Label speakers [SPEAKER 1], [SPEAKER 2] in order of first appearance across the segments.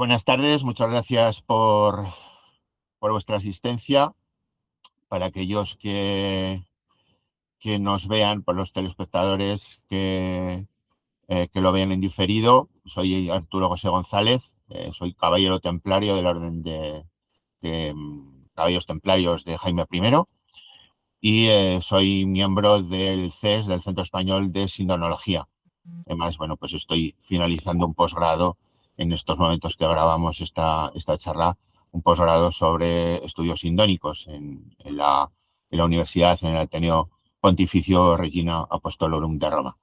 [SPEAKER 1] Buenas tardes, muchas gracias por vuestra asistencia. Para aquellos que nos vean, por los telespectadores que lo vean en diferido, soy Arturo José González, soy caballero templario de la Orden de Caballeros Templarios de Jaime I y soy miembro del CES, del Centro Español de Sindonología. Además, bueno, pues estoy finalizando un posgrado en estos momentos que grabamos esta charla, un posgrado sobre estudios sindónicos en la Universidad, en el Ateneo Pontificio Regina Apostolorum de Roma.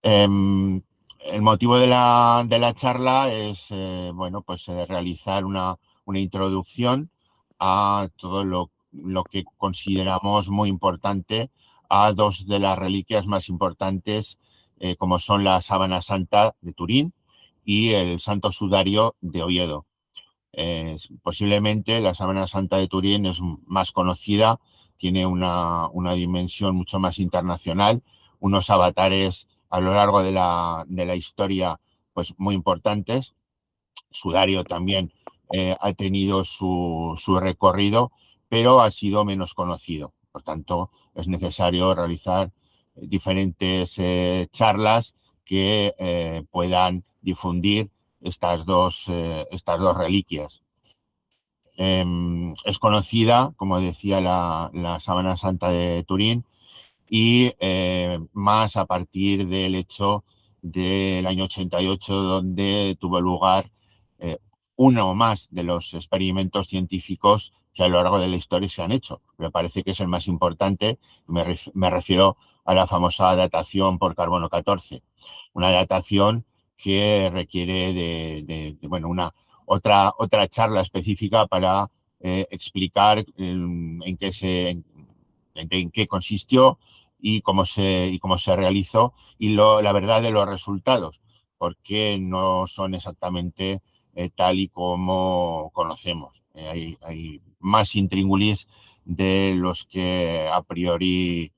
[SPEAKER 1] El motivo de la charla es, bueno, pues realizar una introducción a todo lo que consideramos muy importante, a dos de las reliquias más importantes, como son la Sábana Santa de Turín y el Santo Sudario de Oviedo. Posiblemente la Sábana Santa de Turín es más conocida, tiene una dimensión mucho más internacional, unos avatares a lo largo de la historia pues muy importantes. Sudario también ha tenido su recorrido, pero ha sido menos conocido. Por tanto, es necesario realizar diferentes charlas que puedan difundir estas dos reliquias. Es conocida, como decía, la Sábana Santa de Turín, y más a partir del hecho del año 88, donde tuvo lugar eh, uno o más de los experimentos científicos que a lo largo de la historia se han hecho. Me parece que es el más importante. Me refiero a la famosa datación por carbono 14, una datación que requiere bueno, otra charla específica para explicar en qué consistió y cómo se realizó, y la verdad de los resultados, porque no son exactamente tal y como conocemos. Hay más intríngulis de los que a priori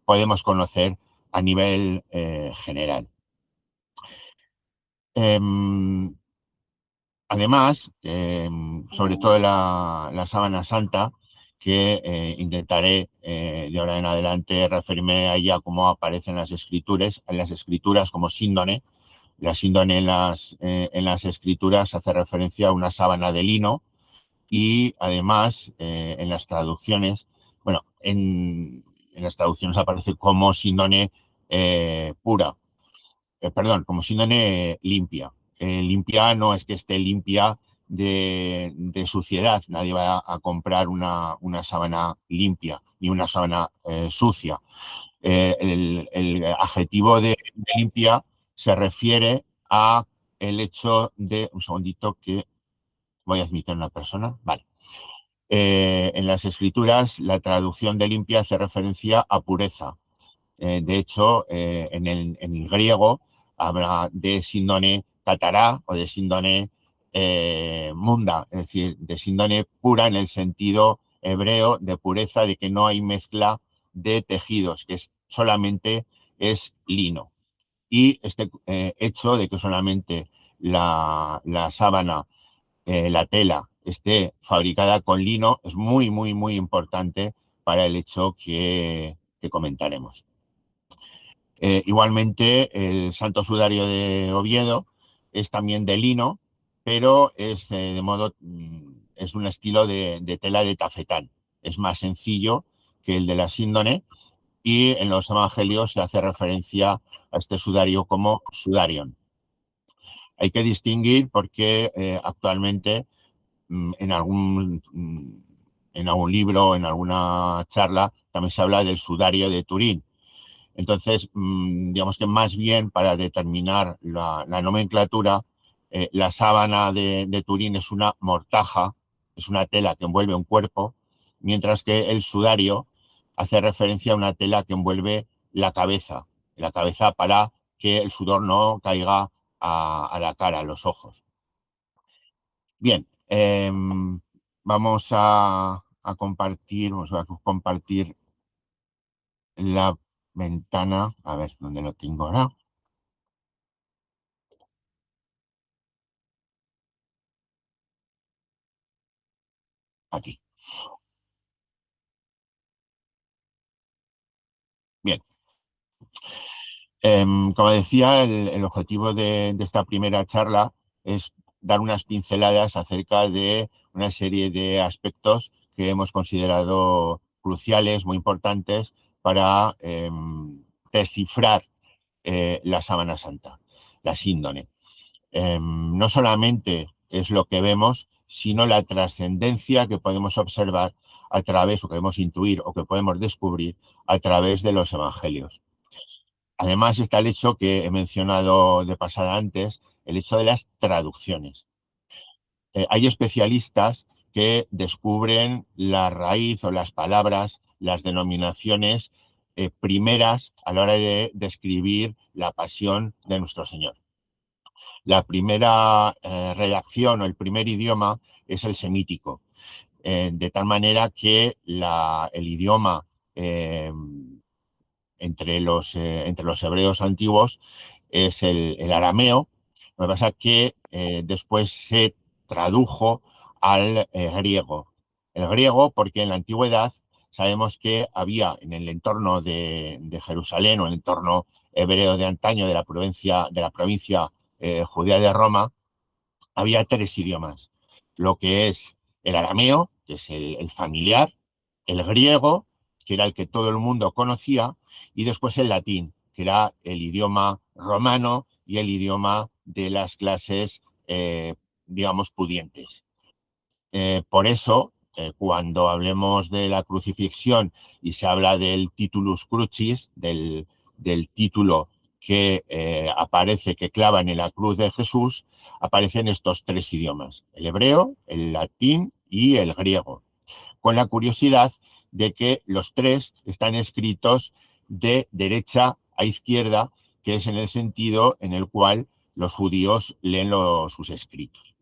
[SPEAKER 1] podemos conocer a nivel general. Em, Además, sobre todo la Sábana Santa, que intentaré de ahora en adelante referirme a ella como aparece en las escrituras como síndone. La síndone en las escrituras hace referencia a una sábana de lino, y además en las traducciones, bueno, en las traducciones aparece como síndone pura, perdón, como síndone limpia. Limpia no es que esté limpia de suciedad. Nadie va a comprar una sábana limpia ni una sábana sucia. El adjetivo de limpia se refiere a el hecho de, un segundito que voy a admitir a una persona, vale. En las escrituras la traducción de limpia hace referencia a pureza. De hecho, en el griego habla de síndone catará o de síndone munda, es decir, de síndone pura en el sentido hebreo de pureza, de que no hay mezcla de tejidos, que solamente es lino. Y este hecho de que solamente la sábana, la tela, esté fabricada con lino es muy, muy, muy importante para el hecho que comentaremos. Igualmente, el Santo Sudario de Oviedo es también de lino, pero es un estilo de tela de tafetán. Es más sencillo que el de la síndone, y en los evangelios se hace referencia a este sudario como sudarion. Hay que distinguir porque actualmente en algún libro, en alguna charla, también se habla del sudario de Turín. Entonces, digamos que más bien para determinar la nomenclatura, la sábana de Turín es una mortaja, es una tela que envuelve un cuerpo, mientras que el sudario hace referencia a una tela que envuelve la cabeza para que el sudor no caiga a la cara, a los ojos. Bien, vamos a compartir la ventana, a ver dónde lo tengo ahora. aquí. Bien. Como decía, el objetivo de esta primera charla es dar unas pinceladas acerca de una serie de aspectos que hemos considerado cruciales, muy importantes, para descifrar la Sábana Santa, la síndone. No solamente es lo que vemos, sino la trascendencia que podemos observar a través, o que podemos intuir, o que podemos descubrir a través de los evangelios. Además está el hecho que he mencionado de pasada antes, el hecho de las traducciones. Hay especialistas que descubren la raíz o las palabras, las denominaciones primeras a la hora de describir la pasión de nuestro Señor. La primera redacción o el primer idioma es el semítico, de tal manera que el idioma entre los hebreos antiguos es el arameo. Lo que pasa es que después se tradujo al griego. El griego, porque en la antigüedad sabemos que había en el entorno de Jerusalén o en el entorno hebreo de antaño de la provincia judía de Roma, había tres idiomas. Lo que es el arameo, que es el familiar, el griego, que era el que todo el mundo conocía, y después el latín, que era el idioma romano y el idioma de las clases, digamos, pudientes. Por eso, cuando hablemos de la crucifixión y se habla del titulus crucis, del título que aparece, que clavan en la cruz de Jesús, aparecen estos tres idiomas, el hebreo, el latín y el griego, con la curiosidad de que los tres están escritos de derecha a izquierda, que es en el sentido en el cual los judíos leen sus escritos.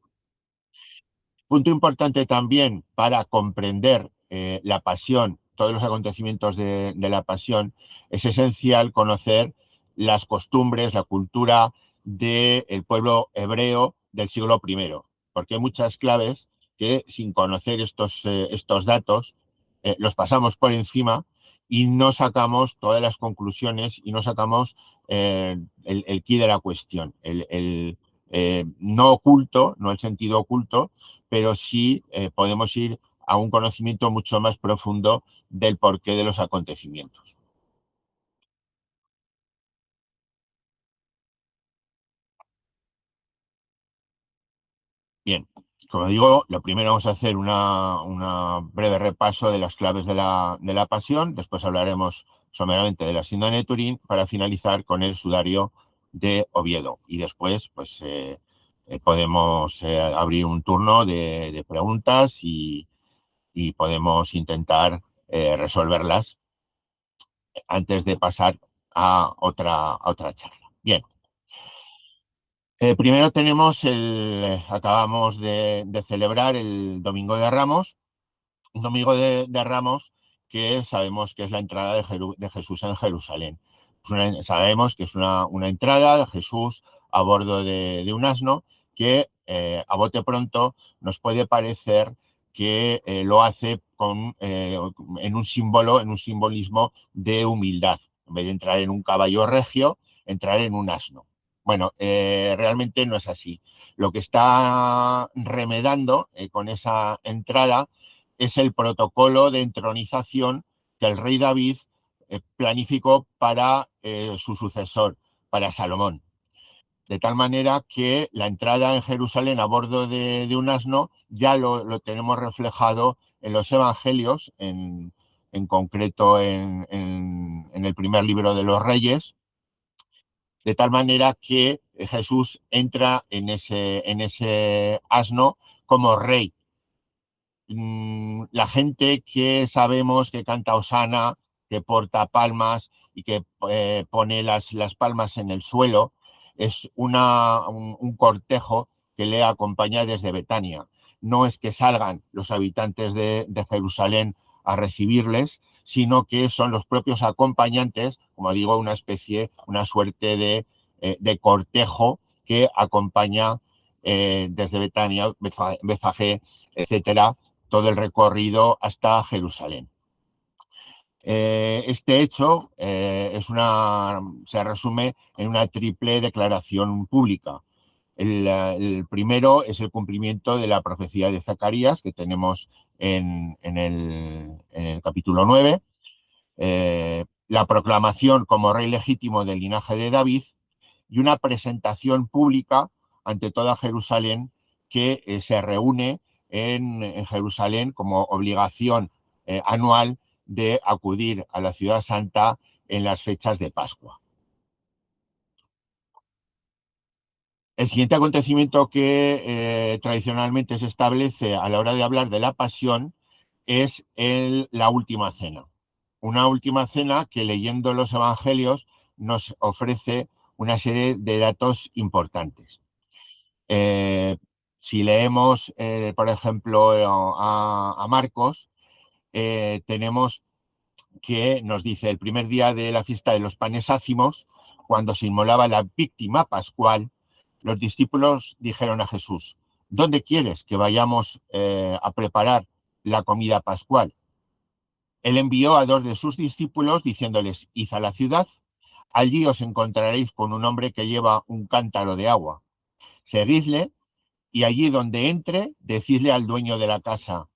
[SPEAKER 1] Punto importante también para comprender la pasión, todos los acontecimientos de la pasión, es esencial conocer las costumbres, la cultura del pueblo hebreo del siglo I, porque hay muchas claves que sin conocer estos datos los pasamos por encima y no sacamos todas las conclusiones y no sacamos el quid de la cuestión, no oculto, no el sentido oculto, pero sí podemos ir a un conocimiento mucho más profundo del porqué de los acontecimientos. Bien, como digo, lo primero vamos a hacer una breve repaso de las claves de la pasión, después hablaremos someramente de la síndrome de Turín, para finalizar con el sudario de Oviedo. Y después, pues, podemos abrir un turno de preguntas y podemos intentar resolverlas antes de pasar a otra charla. Bien, primero acabamos de celebrar el Domingo de Ramos, un Domingo de Ramos que sabemos que es la entrada de Jesús en Jerusalén. Sabemos que es una entrada de Jesús a bordo de un asno que a bote pronto nos puede parecer que lo hace en un símbolo, en un simbolismo de humildad. En vez de entrar en un caballo regio, entrar en un asno. Bueno, realmente no es así. Lo que está remedando con esa entrada es el protocolo de entronización que el rey David planificó para su sucesor, para Salomón. De tal manera que la entrada en Jerusalén a bordo de un asno ya lo tenemos reflejado en los evangelios, en concreto en el primer libro de los Reyes, de tal manera que Jesús entra en ese asno como rey. La gente que sabemos que canta Osana, que porta palmas y que pone las palmas en el suelo, es un cortejo que le acompaña desde Betania. No es que salgan los habitantes de Jerusalén a recibirles, sino que son los propios acompañantes, como digo, una suerte de cortejo que acompaña desde Betania, Betfagé, etcétera, todo el recorrido hasta Jerusalén. Este hecho se resume en una triple declaración pública. El primero es el cumplimiento de la profecía de Zacarías que tenemos en el capítulo 9, la proclamación como rey legítimo del linaje de David y una presentación pública ante toda Jerusalén que se reúne en Jerusalén como obligación anual de acudir a la ciudad santa en las fechas de Pascua. El siguiente acontecimiento que tradicionalmente se establece a la hora de hablar de la pasión es la última cena. Una última cena que, leyendo los evangelios, nos ofrece una serie de datos importantes. Si leemos, por ejemplo, a Marcos, tenemos que nos dice: el primer día de la fiesta de los panes ácimos, cuando se inmolaba la víctima pascual, los discípulos dijeron a Jesús: ¿dónde quieres que vayamos a preparar la comida pascual? Él envió a 2 de sus discípulos diciéndoles: id a la ciudad, allí os encontraréis con un hombre que lleva un cántaro de agua. Seguidle y allí donde entre, decidle al dueño de la casa: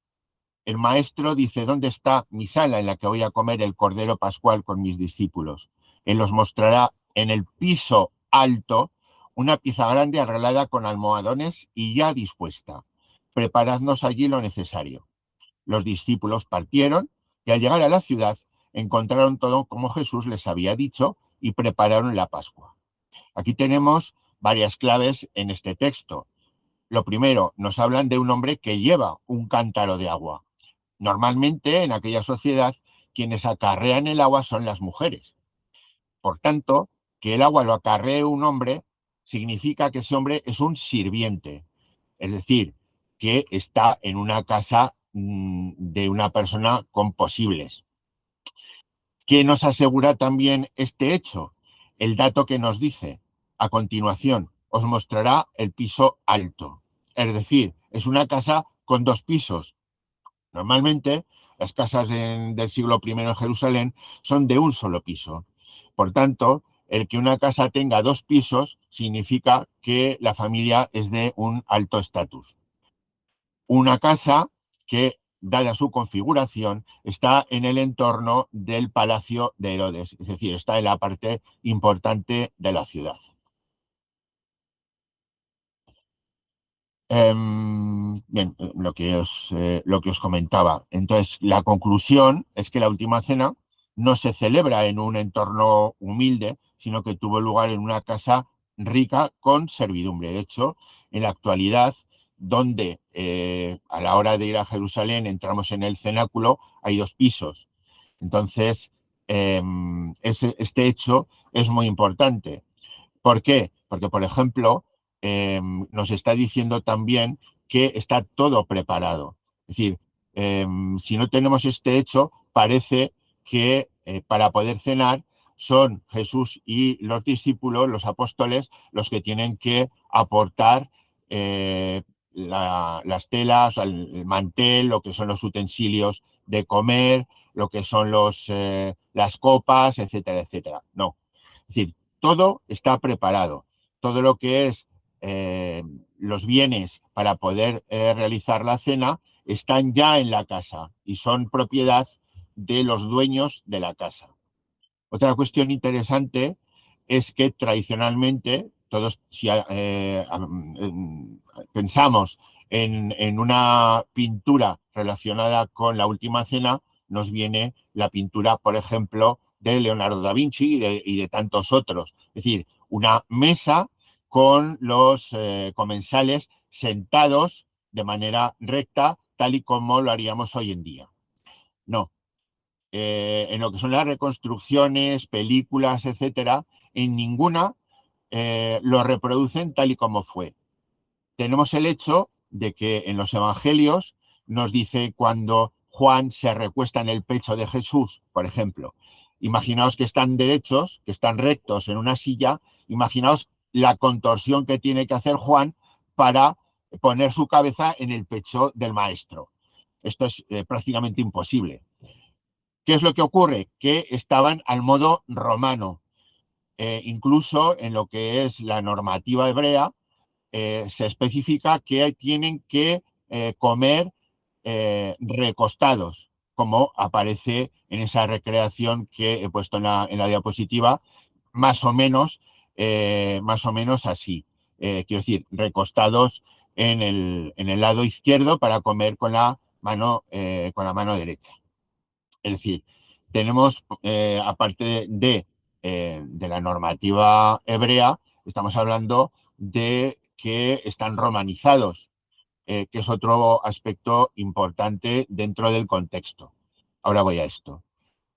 [SPEAKER 1] el maestro dice, ¿dónde está mi sala en la que voy a comer el cordero pascual con mis discípulos? Él os mostrará en el piso alto una pieza grande arreglada con almohadones y ya dispuesta. Preparadnos allí lo necesario. Los discípulos partieron y al llegar a la ciudad encontraron todo como Jesús les había dicho y prepararon la Pascua. Aquí tenemos varias claves en este texto. Lo primero, nos hablan de un hombre que lleva un cántaro de agua. Normalmente, en aquella sociedad, quienes acarrean el agua son las mujeres. Por tanto, que el agua lo acarree un hombre significa que ese hombre es un sirviente, es decir, que está en una casa de una persona con posibles. ¿Qué nos asegura también este hecho? El dato que nos dice a continuación: os mostrará el piso alto. Es decir, es una casa con 2 pisos. Normalmente, las casas del siglo I en Jerusalén son de un solo piso. Por tanto, el que una casa tenga 2 pisos significa que la familia es de un alto estatus. Una casa que, dada su configuración, está en el entorno del palacio de Herodes, es decir, está en la parte importante de la ciudad. Bien, lo que os comentaba. Entonces, la conclusión es que la última cena no se celebra en un entorno humilde, sino que tuvo lugar en una casa rica con servidumbre. De hecho, en la actualidad, donde a la hora de ir a Jerusalén entramos en el cenáculo, hay 2 pisos. Entonces, este hecho es muy importante. ¿Por qué? Porque, por ejemplo, nos está diciendo también que está todo preparado. Es decir, si no tenemos este hecho, parece que para poder cenar son Jesús y los discípulos, los apóstoles, los que tienen que aportar las telas, el mantel, lo que son los utensilios de comer, lo que son las copas, etcétera, etcétera. No. Es decir, todo está preparado. Todo lo que es los bienes para poder realizar la cena están ya en la casa y son propiedad de los dueños de la casa. Otra cuestión interesante es que tradicionalmente todos, si pensamos en una pintura relacionada con la última cena, nos viene la pintura, por ejemplo, de Leonardo da Vinci y de tantos otros. Es decir, una mesa con los comensales sentados de manera recta, tal y como lo haríamos hoy en día. No. En lo que son las reconstrucciones, películas, etcétera, en ninguna lo reproducen tal y como fue. Tenemos el hecho de que en los evangelios nos dice cuando Juan se recuesta en el pecho de Jesús, por ejemplo. Imaginaos que están derechos, que están rectos en una silla, imaginaos la contorsión que tiene que hacer Juan para poner su cabeza en el pecho del maestro. Esto es prácticamente imposible. ¿Qué es lo que ocurre? Que estaban al modo romano. Incluso en lo que es la normativa hebrea, se especifica que tienen que comer recostados, como aparece en esa recreación que he puesto en la diapositiva, más o menos así. Quiero decir, recostados en el lado izquierdo para comer con la mano derecha. Es decir, tenemos, aparte de la normativa hebrea, estamos hablando de que están romanizados, que es otro aspecto importante dentro del contexto. Ahora voy a esto.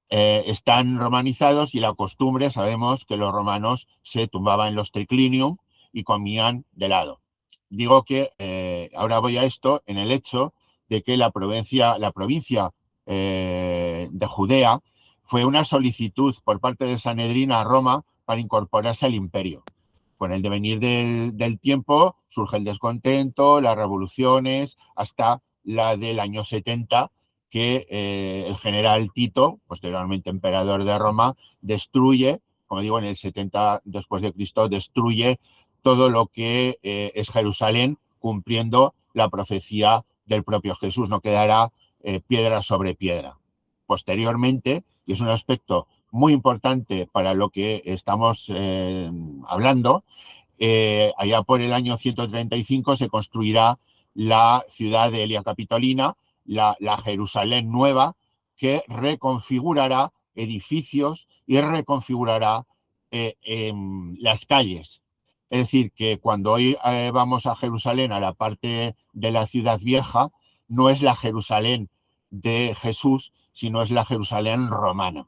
[SPEAKER 1] Están romanizados y la costumbre, sabemos que los romanos se tumbaban en los triclinium y comían de lado. Digo que ahora voy a esto en el hecho de que la provincia de Judea fue una solicitud por parte de Sanedrín a Roma para incorporarse al imperio. Con el devenir del tiempo surge el descontento, las revoluciones, hasta la del año 70, que el general Tito, posteriormente emperador de Roma, destruye, como digo, en el 70 después de Cristo, destruye todo lo que es Jerusalén, cumpliendo la profecía del propio Jesús. No quedará piedra sobre piedra. Posteriormente, y es un aspecto muy importante para lo que estamos hablando, allá por el año 135 se construirá la ciudad de Elia Capitolina, la Jerusalén nueva, que reconfigurará edificios y reconfigurará las calles. Es decir, que cuando hoy vamos a Jerusalén, a la parte de la ciudad vieja, no es la Jerusalén de Jesús, sino es la Jerusalén romana.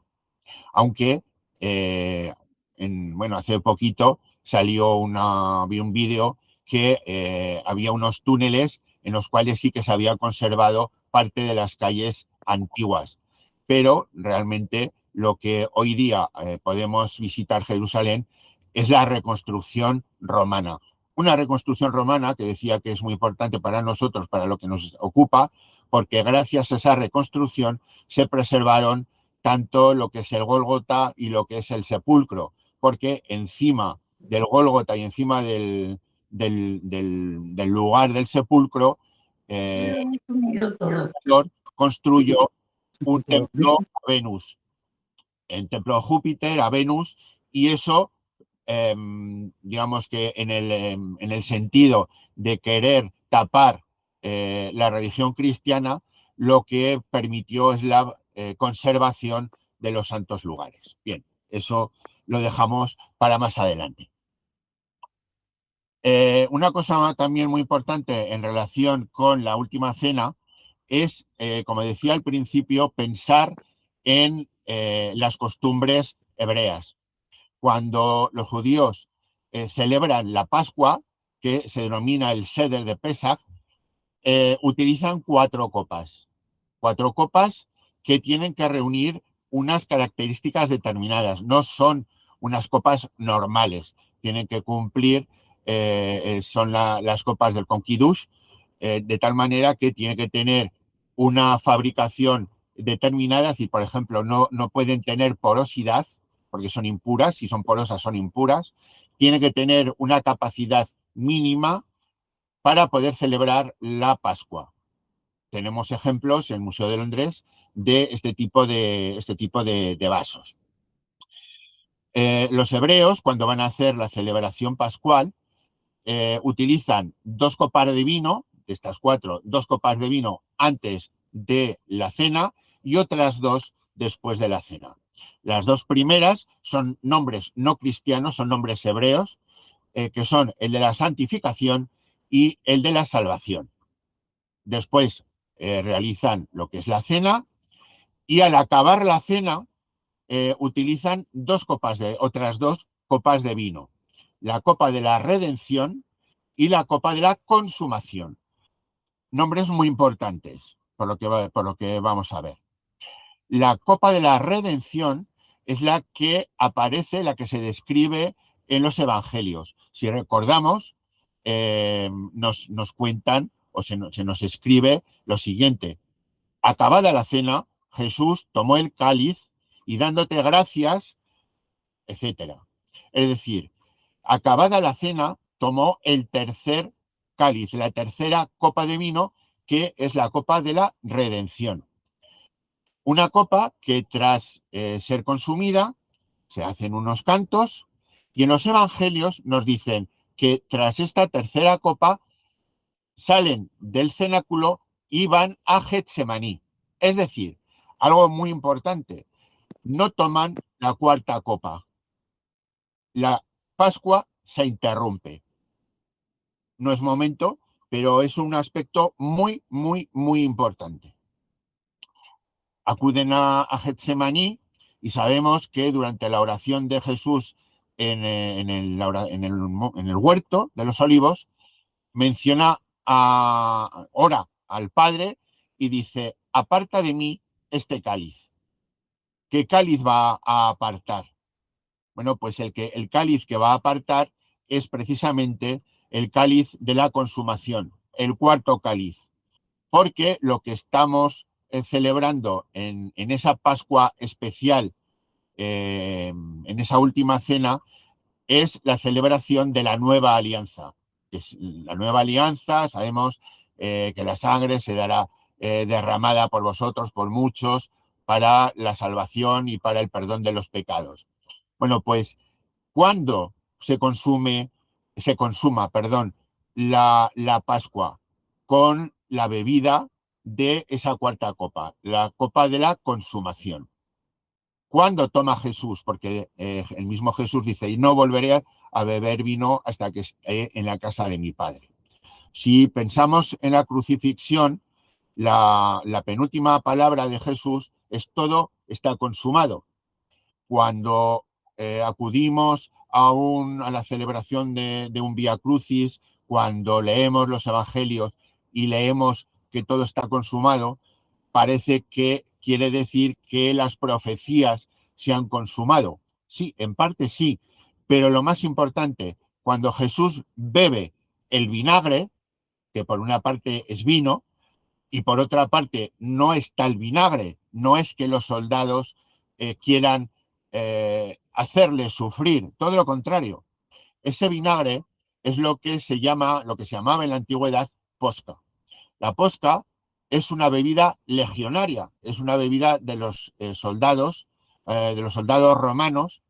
[SPEAKER 1] Aunque, bueno, hace poquito vi un vídeo que había unos túneles en los cuales sí que se había conservado parte de las calles antiguas. Pero realmente lo que hoy día podemos visitar Jerusalén es la reconstrucción romana. Una reconstrucción romana que decía que es muy importante para nosotros, para lo que nos ocupa, porque gracias a esa reconstrucción se preservaron tanto lo que es el Gólgota y lo que es el sepulcro, porque encima del Gólgota y encima del lugar del sepulcro, construyó un templo a Venus, el templo a Júpiter, a Venus, y eso, digamos que en el sentido de querer tapar la religión cristiana, lo que permitió es la conservación de los santos lugares. Bien, eso lo dejamos para más adelante. Una cosa también muy importante en relación con la última cena es, como decía al principio, pensar en las costumbres hebreas. Cuando los judíos celebran la Pascua, que se denomina el Seder de Pesach, utilizan cuatro copas que tienen que reunir unas características determinadas. No son unas copas normales, tienen que cumplir, son las copas del Conquidush, de tal manera que tiene que tener una fabricación determinada, es decir, por ejemplo, no pueden tener porosidad, porque son impuras, si son porosas son impuras, tiene que tener una capacidad mínima para poder celebrar la Pascua. Tenemos ejemplos en el Museo de Londres de este tipo de vasos. Los hebreos, cuando van a hacer la celebración pascual, utilizan 2 copas de vino, de estas 4, 2 copas de vino antes de la cena y otras 2 después de la cena. Las 2 primeras son nombres no cristianos, son nombres hebreos, que son el de la santificación y el de la salvación. Después realizan lo que es la cena y al acabar la cena utilizan otras dos copas de vino. La copa de la redención y la copa de la consumación. Nombres muy importantes por lo que vamos a ver. La copa de la redención es la que aparece, la que se describe en los evangelios. Si recordamos, nos cuentan o se nos escribe lo siguiente. Acabada la cena, Jesús tomó el cáliz y dándote gracias, etcétera. Es decir, acabada la cena, tomó el tercer cáliz, la tercera copa de vino, que es la copa de la redención. Una copa que tras ser consumida se hacen unos cantos y en los evangelios nos dicen que tras esta tercera copa salen del cenáculo y van a Getsemaní. Es decir, algo muy importante, no toman la cuarta copa. La Pascua se interrumpe. No es momento, pero es un aspecto muy, muy, muy importante. Acuden a Getsemaní y sabemos que durante la oración de Jesús en el huerto de los olivos, ora al Padre y dice, aparta de mí este cáliz. ¿Qué cáliz va a apartar? Bueno, pues el cáliz que va a apartar es precisamente el cáliz de la consumación, el cuarto cáliz, porque lo que estamos celebrando en esa Pascua especial, en esa última cena, es la celebración de la nueva alianza. La nueva alianza, sabemos que la sangre se dará derramada por vosotros, por muchos, para la salvación y para el perdón de los pecados. Bueno, pues cuando se consuma, perdón, la Pascua con la bebida de esa cuarta copa, la copa de la consumación. ¿Cuándo toma Jesús? Porque el mismo Jesús dice, y no volveré a beber vino hasta que esté en la casa de mi Padre. Si pensamos en la crucifixión, la penúltima palabra de Jesús es todo está consumado. Cuando acudimos a la celebración de un Vía Crucis, cuando leemos los evangelios y leemos que todo está consumado, parece que quiere decir que las profecías se han consumado. Sí, en parte sí, pero lo más importante, cuando Jesús bebe el vinagre, que por una parte es vino, y por otra parte no está el vinagre, no es que los soldados quieran hacerle sufrir, todo lo contrario. Ese vinagre es lo que se llamaba en la antigüedad posca. La posca es una bebida legionaria, es una bebida de los soldados romanos,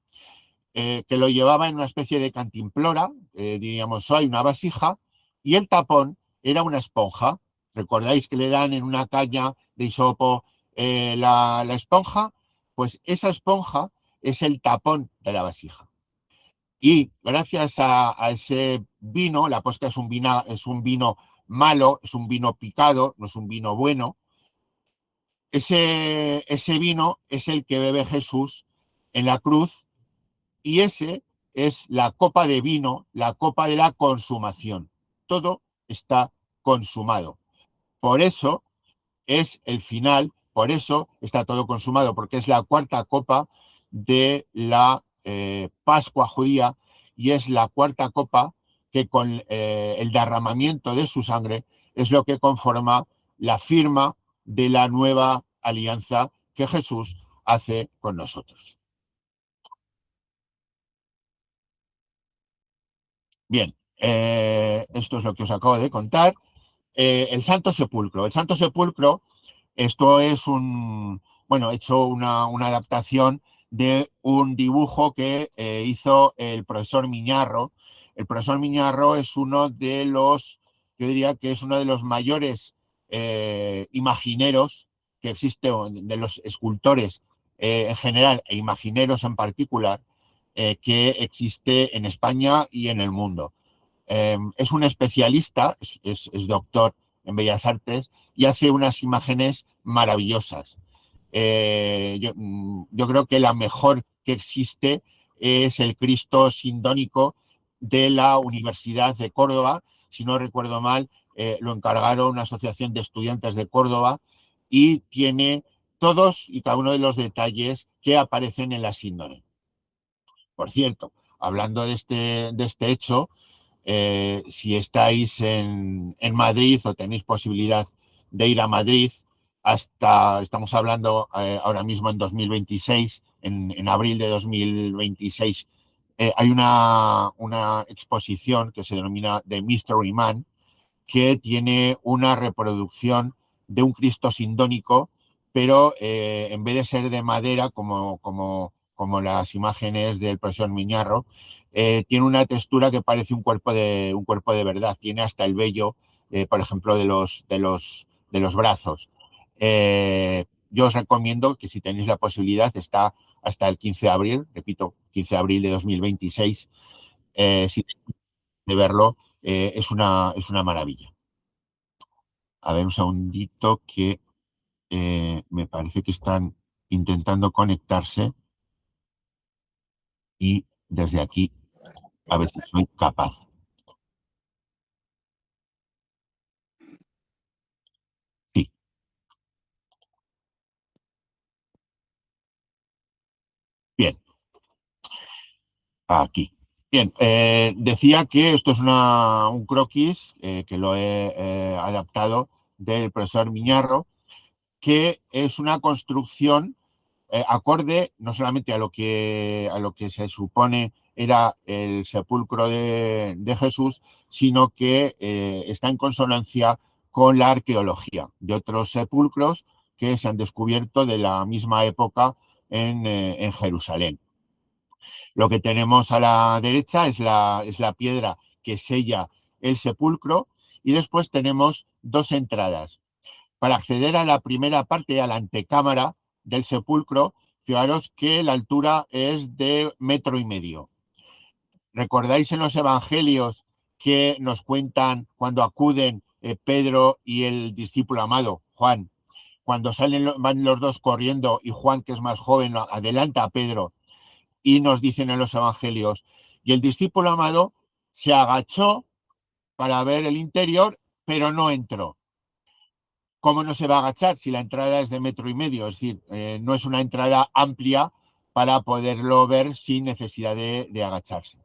[SPEAKER 1] que lo llevaba en una especie de cantimplora, diríamos hoy, una vasija, y el tapón era una esponja. ¿Recordáis que le dan en una caña de hisopo la esponja? Pues esa esponja es el tapón de la vasija. Y gracias a ese vino, la posca es un vino malo, es un vino picado, no es un vino bueno. Ese vino es el que bebe Jesús en la cruz y ese es la copa de vino, la copa de la consumación. Todo está consumado. Por eso es el final, por eso está todo consumado, porque es la cuarta copa de la Pascua judía y es la cuarta copa que con el derramamiento de su sangre es lo que conforma la firma de la nueva alianza que Jesús hace con nosotros. Bien, esto es lo que os acabo de contar. El Santo Sepulcro. El Santo Sepulcro, esto es he hecho una adaptación de un dibujo que hizo el profesor Miñarro. El profesor Miñarro es yo diría que es uno de los mayores imagineros que existe, de los escultores en general e imagineros en particular, que existe en España y en el mundo. Es un especialista, es doctor en Bellas Artes y hace unas imágenes maravillosas. Yo creo que la mejor que existe es el Cristo sindónico de la Universidad de Córdoba. Si no recuerdo mal, lo encargaron una asociación de estudiantes de Córdoba y tiene todos y cada uno de los detalles que aparecen en la síndone. Por cierto, hablando de este hecho, si estáis en Madrid o tenéis posibilidad de ir a Madrid, estamos hablando ahora mismo en 2026, en abril de 2026, hay una exposición que se denomina The Mystery Man, que tiene una reproducción de un Cristo sindónico, pero en vez de ser de madera, como las imágenes del profesor Miñarro, tiene una textura que parece un cuerpo de verdad. Tiene hasta el vello, por ejemplo, de los brazos. Yo os recomiendo que si tenéis la posibilidad, está hasta el 15 de abril, repito, 15 de abril de 2026, si tenéis de verlo, es una maravilla. A ver, un segundito que me parece que están intentando conectarse y desde aquí a ver si soy capaz. Sí, bien, aquí. Bien, decía que esto es un croquis que lo he adaptado del profesor Miñarro, que es una construcción acorde no solamente a lo que se supone era el sepulcro de Jesús, sino que está en consonancia con la arqueología de otros sepulcros que se han descubierto de la misma época en Jerusalén. Lo que tenemos a la derecha es la piedra que sella el sepulcro y después tenemos dos entradas. Para acceder a la primera parte, a la antecámara del sepulcro, fijaros que la altura es de 1,5 metros. ¿Recordáis en los evangelios que nos cuentan cuando acuden Pedro y el discípulo amado, Juan? Cuando van los dos corriendo y Juan, que es más joven, adelanta a Pedro y nos dicen en los evangelios, y el discípulo amado se agachó para ver el interior, pero no entró. ¿Cómo no se va a agachar si la entrada es de 1,5 metros? Es decir, no es una entrada amplia para poderlo ver sin necesidad de agacharse.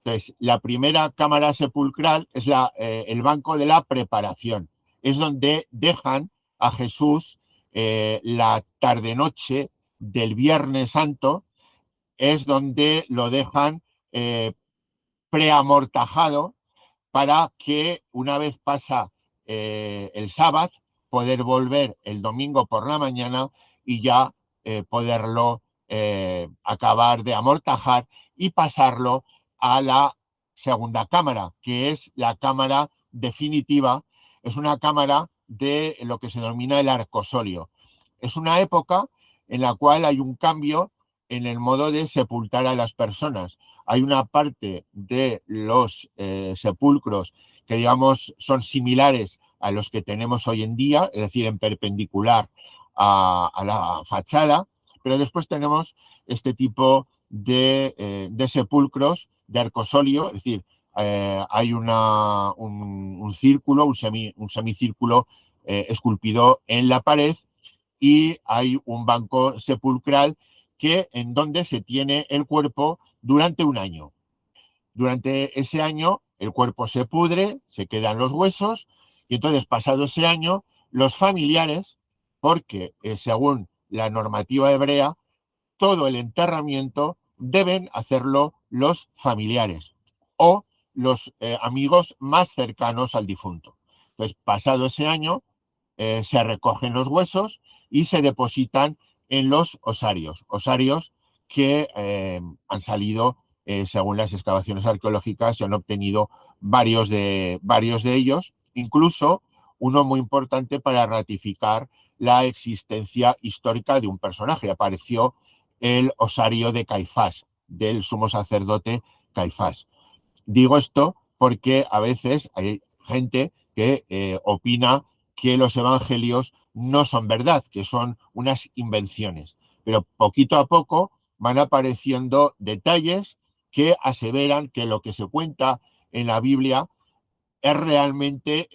[SPEAKER 1] Entonces, la primera cámara sepulcral es el banco de la preparación. Es donde dejan a Jesús la tarde-noche del Viernes Santo, es donde lo dejan preamortajado para que una vez pasa el sábado, poder volver el domingo por la mañana y ya poderlo acabar de amortajar y pasarlo a la segunda cámara, que es la cámara definitiva. Es una cámara de lo que se denomina el arcosolio. Es una época en la cual hay un cambio en el modo de sepultar a las personas. Hay una parte de los sepulcros que, digamos, son similares a los que tenemos hoy en día, es decir, en perpendicular a la fachada, pero después tenemos este tipo de sepulcros de arcosolio, es decir, hay un círculo, un semicírculo esculpido en la pared y hay un banco sepulcral en donde se tiene el cuerpo durante un año. Durante ese año el cuerpo se pudre, se quedan los huesos y entonces pasado ese año los familiares, porque según la normativa hebrea, todo el enterramiento deben hacerlo los familiares o los amigos más cercanos al difunto. Entonces, pasado ese año, se recogen los huesos y se depositan en los osarios que han salido, según las excavaciones arqueológicas, se han obtenido varios de ellos, incluso uno muy importante para ratificar la existencia histórica de un personaje. Apareció el osario de Caifás, del sumo sacerdote Caifás. Digo esto porque a veces hay gente que opina que los evangelios no son verdad, que son unas invenciones. Pero poquito a poco van apareciendo detalles que aseveran que lo que se cuenta en la Biblia es realmente,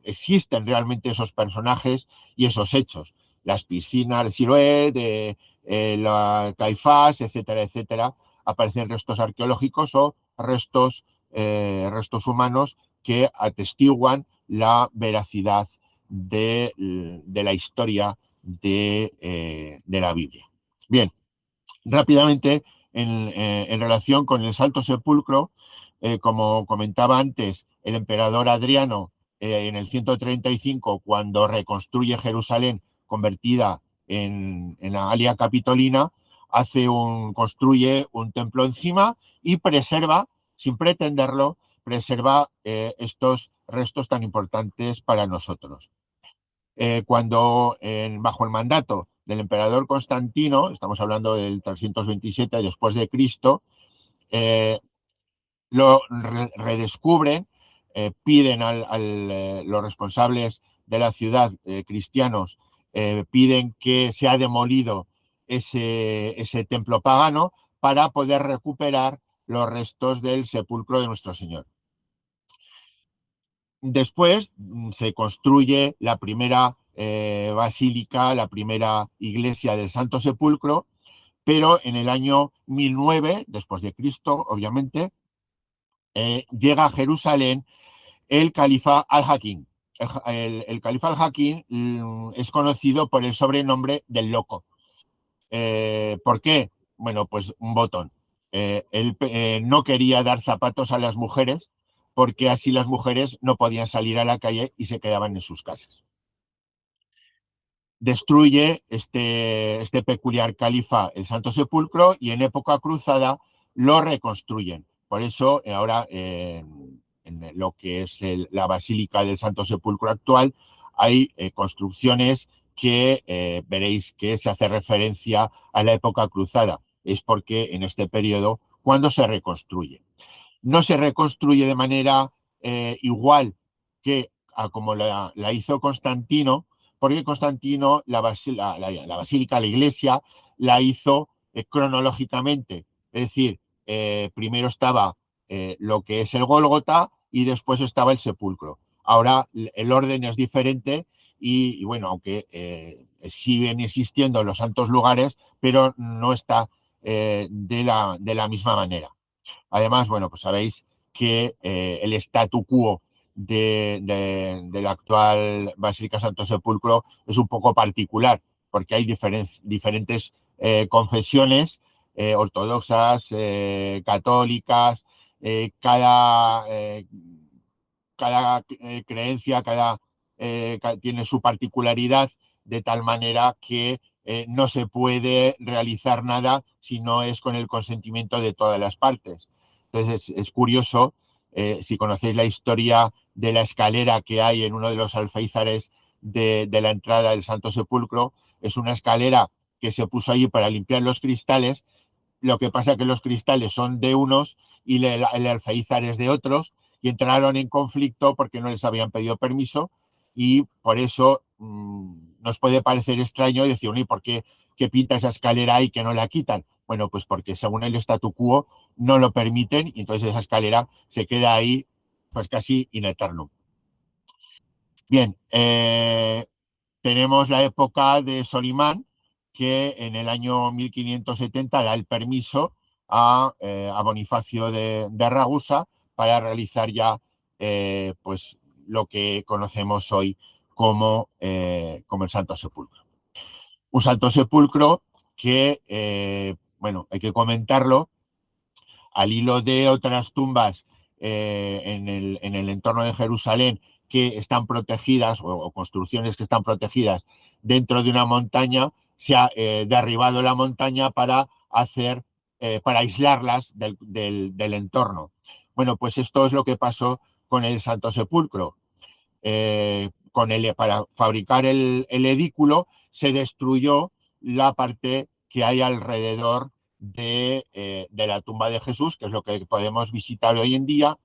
[SPEAKER 1] existen realmente esos personajes y esos hechos. Las piscinas de Siloé, de la Caifás, etcétera, etcétera, aparecen restos arqueológicos o restos humanos que atestiguan la veracidad de la historia de la Biblia. Bien, rápidamente, en relación con el Santo Sepulcro, como comentaba antes, el emperador Adriano, en el 135, cuando reconstruye Jerusalén convertida en la Alia Capitolina, construye un templo encima y preserva, sin pretenderlo, preserva estos restos tan importantes para nosotros. Cuando bajo el mandato del emperador Constantino, estamos hablando del 327 después de Cristo, eh, lo redescubren, piden los responsables de la ciudad, cristianos, piden que sea demolido ese templo pagano para poder recuperar los restos del sepulcro de nuestro Señor. Después se construye la primera basílica, la primera iglesia del Santo Sepulcro, pero en el año 1009, después de Cristo, obviamente, llega a Jerusalén el califa al-Hakim. El califa al-Hakim es conocido por el sobrenombre del loco. ¿Por qué? Bueno, pues un botón. Él no quería dar zapatos a las mujeres porque así las mujeres no podían salir a la calle y se quedaban en sus casas. Destruye este peculiar califa el Santo Sepulcro y en época cruzada lo reconstruyen. Por eso ahora en lo que es la Basílica del Santo Sepulcro actual hay construcciones que veréis que se hace referencia a la época cruzada. Es porque en este periodo, cuando se reconstruye. No se reconstruye de manera igual que como la hizo Constantino, porque Constantino la basílica, la iglesia, la hizo cronológicamente. Es decir, primero estaba lo que es el Gólgota y después estaba el sepulcro. Ahora el orden es diferente y bueno, aunque siguen existiendo los santos lugares, pero no está de la misma manera. Además, bueno, pues sabéis que el statu quo la actual Basílica Santo Sepulcro es un poco particular, porque hay diferentes confesiones ortodoxas, católicas, cada creencia, tiene su particularidad, de tal manera que no se puede realizar nada si no es con el consentimiento de todas las partes. Entonces es curioso, si conocéis la historia de la escalera que hay en uno de los alféizares de la entrada del Santo Sepulcro, es una escalera que se puso allí para limpiar los cristales. Lo que pasa es que los cristales son de unos y el alféizar es de otros, y entraron en conflicto porque no les habían pedido permiso, y por eso nos puede parecer extraño decir, ¿y por qué pinta esa escalera ahí que no la quitan? Bueno, pues porque según el statu quo no lo permiten y entonces esa escalera se queda ahí pues casi in eternum. Bien, tenemos la época de Solimán, que en el año 1570 da el permiso a Bonifacio de Ragusa para realizar ya pues lo que conocemos hoy como el Santo Sepulcro. Un Santo Sepulcro que, bueno, hay que comentarlo, al hilo de otras tumbas en el entorno de Jerusalén que están protegidas o construcciones que están protegidas dentro de una montaña, se ha derribado la montaña para aislarlas del entorno. Bueno, pues esto es lo que pasó con el Santo Sepulcro. Para fabricar el edículo se destruyó la parte que hay alrededor de la tumba de Jesús, que es lo que podemos visitar hoy en día,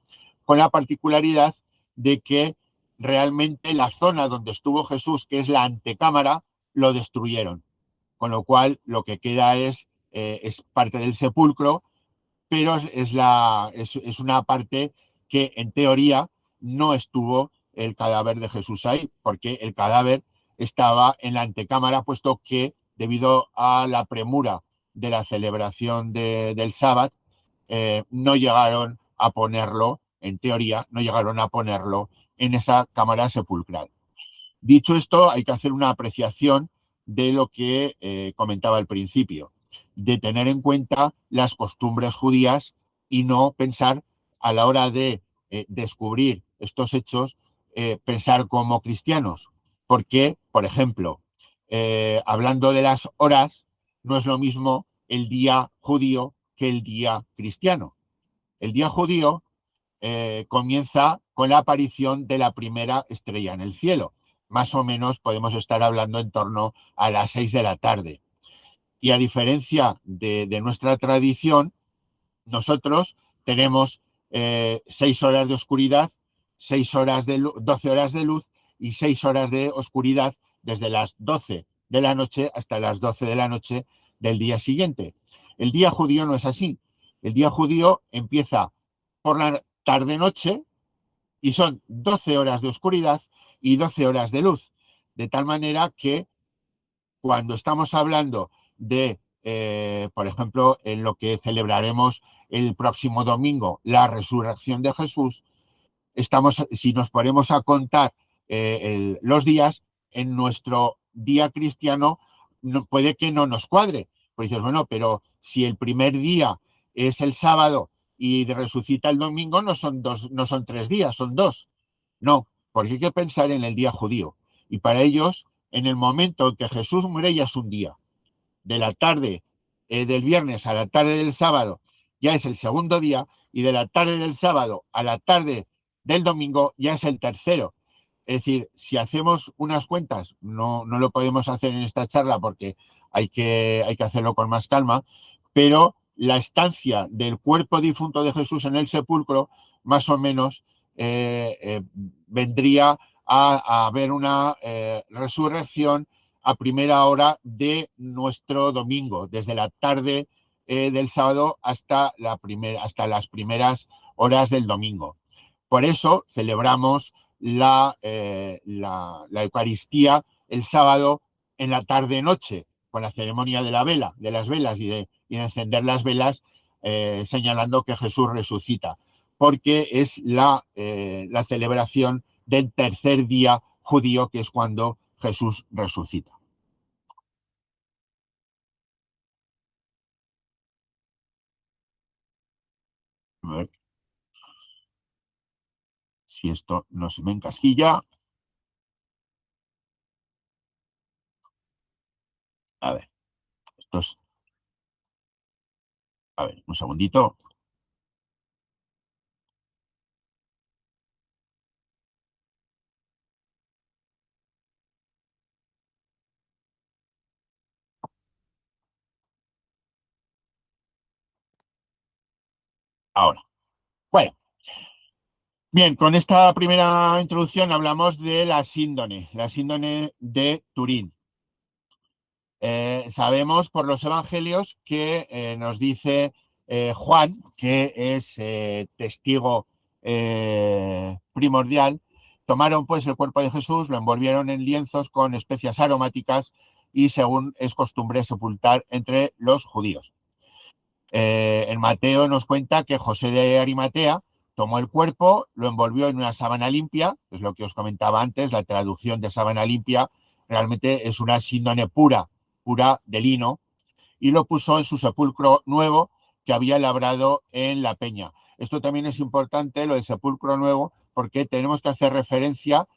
[SPEAKER 1] con la particularidad de que realmente la zona donde estuvo Jesús, que es la antecámara, lo destruyeron. Con lo cual lo que queda es parte del sepulcro, pero es una parte que en teoría no estuvo el cadáver de Jesús ahí, porque el cadáver estaba en la antecámara, puesto que debido a la premura de la celebración del sábado, no llegaron a ponerlo, en teoría, no llegaron a ponerlo en esa cámara sepulcral. Dicho esto, hay que hacer una apreciación de lo que comentaba al principio, de tener en cuenta las costumbres judías y no pensar a la hora de descubrir estos hechos, pensar como cristianos. Porque, por ejemplo, hablando de las horas, no es lo mismo el día judío que el día cristiano. El día judío comienza con la aparición de la primera estrella en el cielo. Más o menos podemos estar hablando en torno a las 6 de la tarde. Y a diferencia de nuestra tradición, nosotros tenemos 6 horas de oscuridad, 6 horas de 12 horas de luz y 6 horas de oscuridad desde las 12 de la noche hasta las 12 de la noche del día siguiente. El día judío no es así. El día judío empieza por la tarde-noche y son 12 horas de oscuridad y 12 horas de luz. De tal manera que cuando estamos hablando de, por ejemplo, en lo que celebraremos el próximo domingo, la resurrección de Jesús, si nos ponemos a contar los días, en nuestro día cristiano puede que no nos cuadre. Pues dices, bueno, pero si el primer día es el sábado y resucita el domingo, no son 3 días, son 2. No, porque hay que pensar en el día judío. Y para ellos, en el momento en que Jesús muere, ya es un día. De la tarde del viernes a la tarde del sábado ya es el segundo día, y de la tarde del sábado a la tarde del domingo ya es el tercero. Es decir, si hacemos unas cuentas, no lo podemos hacer en esta charla porque hay que hacerlo con más calma, pero la estancia del cuerpo difunto de Jesús en el sepulcro, más o menos, vendría a haber una resurrección a primera hora de nuestro domingo, desde la tarde del sábado hasta las primeras horas del domingo. Por eso celebramos la Eucaristía el sábado en la tarde-noche, con la ceremonia de la vela, de las velas y de encender las velas, señalando que Jesús resucita, porque es la celebración del tercer día judío, que es cuando Jesús resucita. A ver si esto no se me encasquilla. A ver, esto es, a ver, un segundito. Ahora, bueno, bien, con esta primera introducción hablamos de la síndone de Turín. Sabemos por los evangelios que nos dice Juan, que es testigo primordial, tomaron pues el cuerpo de Jesús, lo envolvieron en lienzos con especias aromáticas y, según es costumbre, sepultar entre los judíos. En Mateo nos cuenta que José de Arimatea tomó el cuerpo, lo envolvió en una sábana limpia, es lo que os comentaba antes, la traducción de sábana limpia realmente es una síndone pura, pura de lino, y lo puso en su sepulcro nuevo que había labrado en la peña. Esto también es importante, lo del sepulcro nuevo, porque tenemos que hacer referencia,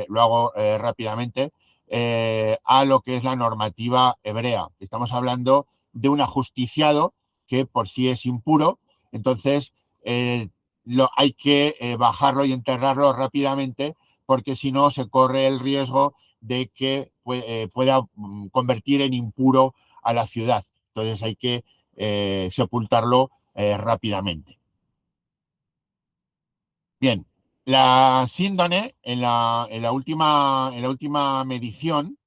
[SPEAKER 1] lo hago rápidamente, a lo que es la normativa hebrea. Estamos hablando de un ajusticiado que por sí es impuro, entonces hay que bajarlo y enterrarlo rápidamente, porque si no se corre el riesgo de que pueda convertir en impuro a la ciudad. Entonces hay que sepultarlo rápidamente. Bien, la síndone en la última medición,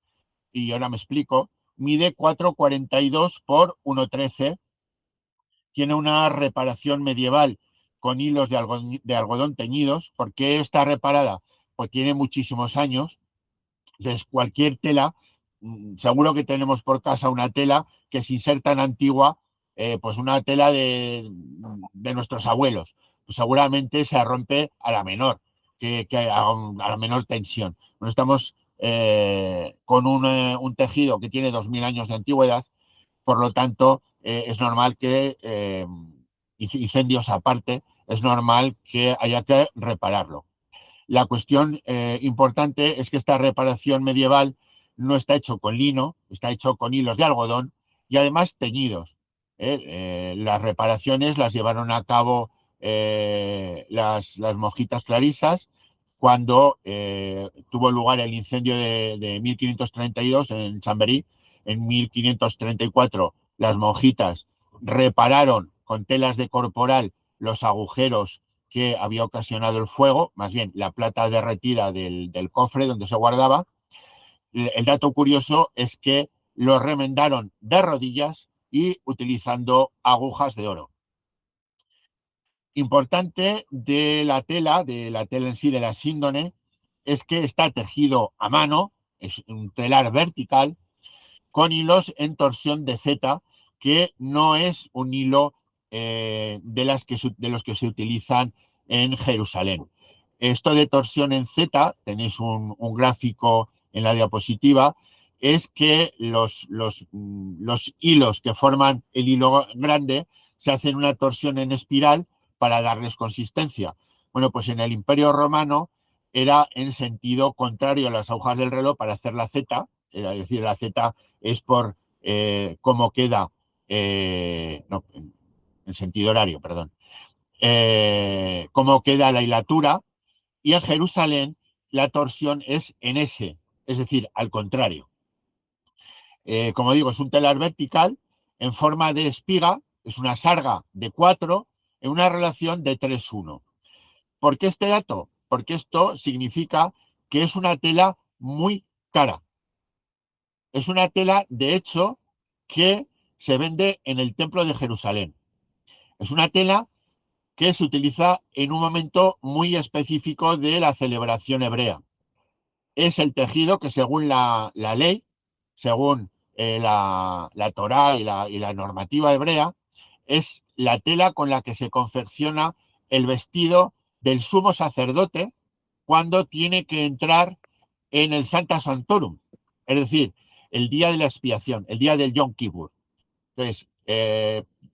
[SPEAKER 1] y ahora me explico, mide 4,42 por 1,13, tiene una reparación medieval con hilos de algodón teñidos. ¿Por qué está reparada? Pues tiene muchísimos años. Entonces, cualquier tela, seguro que tenemos por casa una tela que, sin ser tan antigua, pues una tela de nuestros abuelos, pues seguramente se rompe a la menor, que a la menor tensión. Bueno, estamos con un tejido que tiene 2000 años de antigüedad. Por lo tanto, es normal que, incendios aparte, es normal que haya que repararlo. La cuestión importante es que esta reparación medieval no está hecho con lino, está hecho con hilos de algodón y además teñidos. Las reparaciones las llevaron a cabo las monjitas clarisas cuando tuvo lugar el incendio de 1532 en Chamberí. En 1534 las monjitas repararon con telas de corporal los agujeros que había ocasionado el fuego, más bien la plata derretida del cofre donde se guardaba. El dato curioso es que lo remendaron de rodillas y utilizando agujas de oro. Importante de la tela en sí, de la síndone, es que está tejido a mano, es un telar vertical, con hilos en torsión de Z, que no es un hilo de los que se utilizan en Jerusalén. Esto de torsión en Z, tenéis un gráfico en la diapositiva, es que los hilos que forman el hilo grande se hacen una torsión en espiral para darles consistencia. Bueno, pues en el Imperio Romano era en sentido contrario a las agujas del reloj para hacer la Z, es decir, la Z es por cómo queda, no, en sentido horario, perdón, cómo queda la hilatura, y en Jerusalén la torsión es en S, es decir, al contrario. Como digo, es un telar vertical en forma de espiga, es una sarga de 4 en una relación de 3:1. ¿Por qué este dato? Porque esto significa que es una tela muy cara. Es una tela, de hecho, que se vende en el Templo de Jerusalén. Es una tela que se utiliza en un momento muy específico de la celebración hebrea. Es el tejido que según la ley, según la Torá y la normativa hebrea, es la tela con la que se confecciona el vestido del sumo sacerdote cuando tiene que entrar en el Sancta Sanctorum, es decir, el día de la expiación, el día del Yom Kippur. Entonces,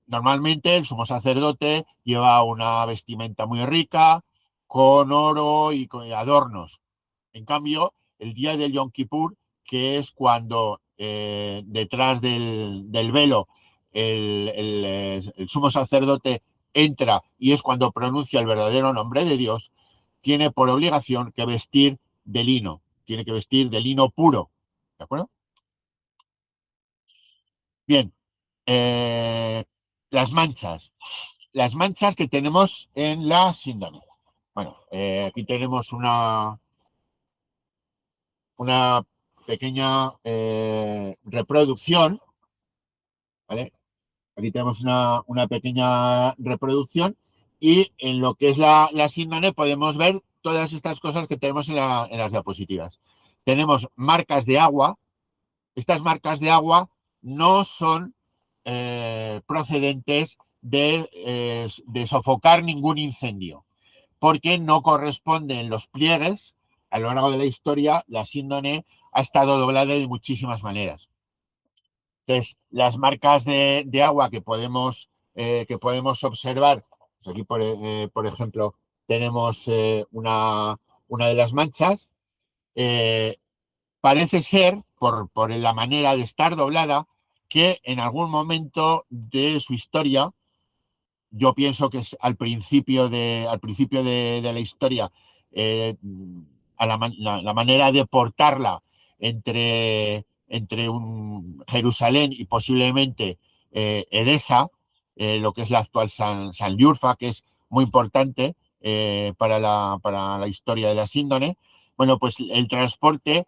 [SPEAKER 1] normalmente el sumo sacerdote lleva una vestimenta muy rica, con oro y con adornos. En cambio, el día del Yom Kippur, que es cuando detrás del velo el sumo sacerdote entra y es cuando pronuncia el verdadero nombre de Dios, tiene por obligación que vestir de lino, tiene que vestir de lino puro. ¿De acuerdo? Bien, eh, las manchas. Las manchas que tenemos en la síndrome. Bueno, aquí tenemos una pequeña reproducción, ¿vale? Aquí tenemos una pequeña reproducción y en lo que es la síndrome podemos ver todas estas cosas que tenemos en las diapositivas. Tenemos marcas de agua. Estas marcas de agua no son procedentes de sofocar ningún incendio, porque no corresponden los pliegues. A lo largo de la historia, la síndone ha estado doblada de muchísimas maneras. Entonces, las marcas de agua que podemos observar, pues aquí por ejemplo tenemos una de las manchas, eh, parece ser, por la manera de estar doblada, que en algún momento de su historia, yo pienso que es al principio de la historia, eh, la manera de portarla entre Jerusalén y posiblemente Edesa, lo que es la actual San Liurfa, que es muy importante para la historia de la síndone. Bueno, pues el transporte,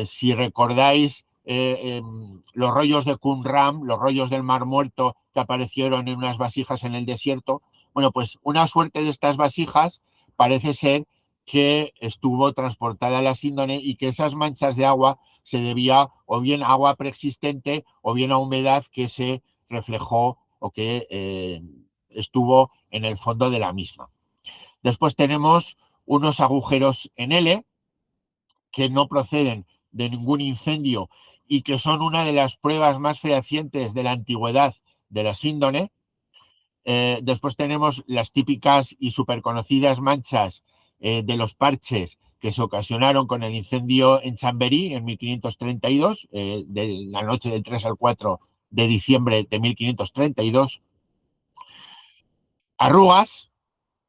[SPEAKER 1] si recordáis los rollos de Qumran, los rollos del Mar Muerto que aparecieron en unas vasijas en el desierto, bueno, pues una suerte de estas vasijas parece ser que estuvo transportada a la síndone y que esas manchas de agua se debía o bien a agua preexistente o bien a humedad que se reflejó o que estuvo en el fondo de la misma. Después tenemos unos agujeros en L que no proceden de ningún incendio y que son una de las pruebas más fehacientes de la antigüedad de la síndone. Después tenemos las típicas y súper conocidas manchas de los parches que se ocasionaron con el incendio en Chamberí en 1532, de la noche del 3 al 4 de diciembre de 1532. Arrugas,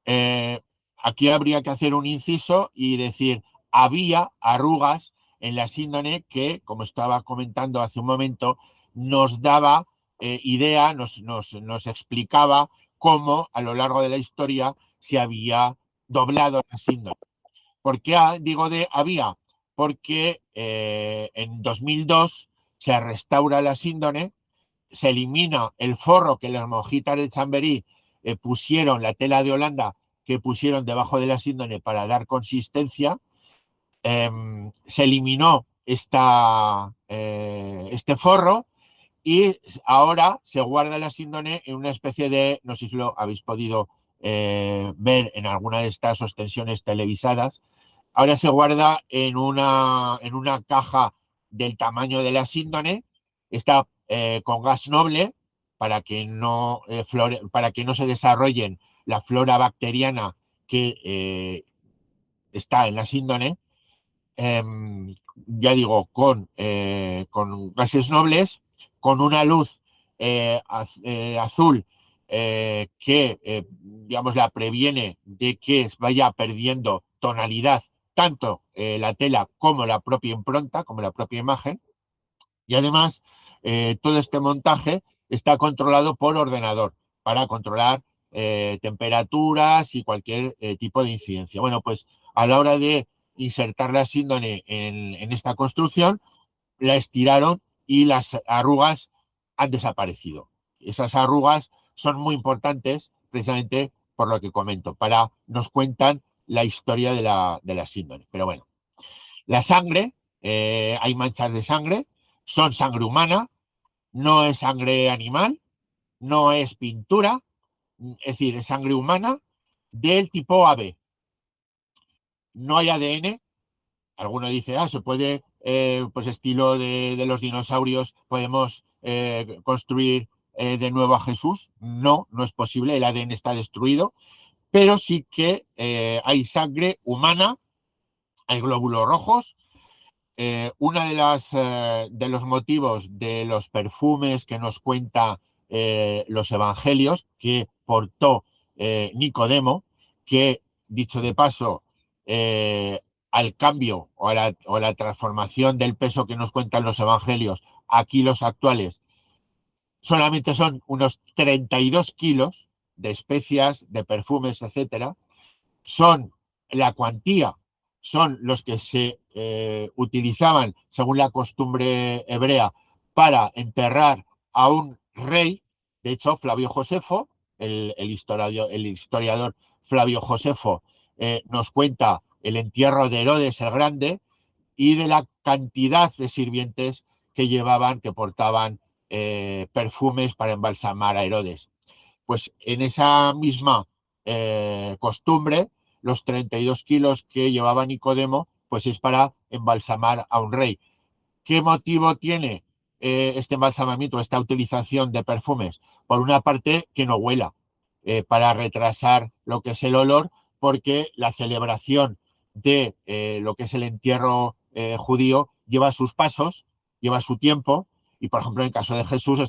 [SPEAKER 1] eh, aquí habría que hacer un inciso y decir, había arrugas en la síndone que, como estaba comentando hace un momento, nos daba idea, nos explicaba cómo a lo largo de la historia se había doblado la síndone. ¿Por qué digo de había? Porque en 2002 se restaura la síndone, se elimina el forro que las monjitas de Chamberí pusieron, la tela de Holanda que pusieron debajo de la síndone para dar consistencia. Se eliminó este forro y ahora se guarda la síndone en una especie de, no sé si lo habéis podido ver en alguna de estas ostensiones televisadas, ahora se guarda en una caja del tamaño de la síndone, está con gas noble para que no se desarrollen la flora bacteriana que está en la síndone, eh, ya digo, con gases nobles, con una luz azul que, digamos, la previene de que vaya perdiendo tonalidad tanto la tela como la propia impronta, como la propia imagen. Y además, todo este montaje está controlado por ordenador para controlar temperaturas y cualquier tipo de incidencia. Bueno, pues a la hora de insertar la síndone en esta construcción, la estiraron y las arrugas han desaparecido. Esas arrugas son muy importantes precisamente por lo que comento, nos cuentan la historia de la síndone. Pero bueno, la sangre, hay manchas de sangre, son sangre humana, no es sangre animal, no es pintura, es decir, es sangre humana del tipo AB. No hay ADN. Alguno dice, se puede, pues estilo de los dinosaurios, podemos construir de nuevo a Jesús. No, no es posible, el ADN está destruido, pero sí que hay sangre humana, hay glóbulos rojos. Una de los motivos de los perfumes que nos cuenta los evangelios que portó Nicodemo, que dicho de paso, al cambio o a la transformación del peso que nos cuentan los evangelios, aquí los actuales, solamente son unos 32 kilos de especias, de perfumes, etcétera, son la cuantía, son los que se utilizaban, según la costumbre hebrea, para enterrar a un rey. De hecho, Flavio Josefo, el historiador Flavio Josefo, nos cuenta el entierro de Herodes el Grande y de la cantidad de sirvientes que llevaban, que portaban perfumes para embalsamar a Herodes. Pues en esa misma costumbre, los 32 kilos que llevaba Nicodemo, pues es para embalsamar a un rey. ¿Qué motivo tiene este embalsamamiento, esta utilización de perfumes? Por una parte, que no huela, para retrasar lo que es el olor, porque la celebración de lo que es el entierro judío lleva sus pasos, lleva su tiempo, y por ejemplo en el caso de Jesús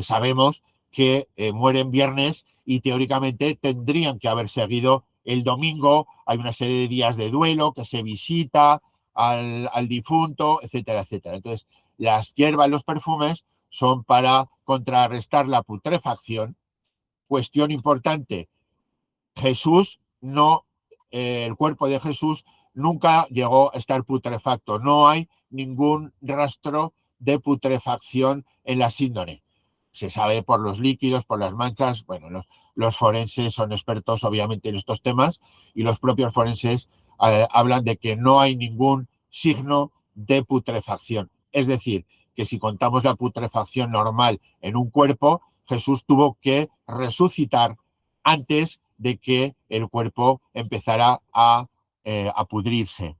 [SPEAKER 1] sabemos que muere en viernes y teóricamente tendrían que haber seguido el domingo. Hay una serie de días de duelo que se visita al difunto, etcétera, etcétera. Entonces, las hierbas, los perfumes son para contrarrestar la putrefacción. Cuestión importante, Jesús no, el cuerpo de Jesús nunca llegó a estar putrefacto. No hay ningún rastro de putrefacción en la síndone. Se sabe por los líquidos, por las manchas. Bueno, los forenses son expertos obviamente en estos temas y los propios forenses hablan de que no hay ningún signo de putrefacción. Es decir, que si contamos la putrefacción normal en un cuerpo, Jesús tuvo que resucitar antes de que el cuerpo empezara a pudrirse.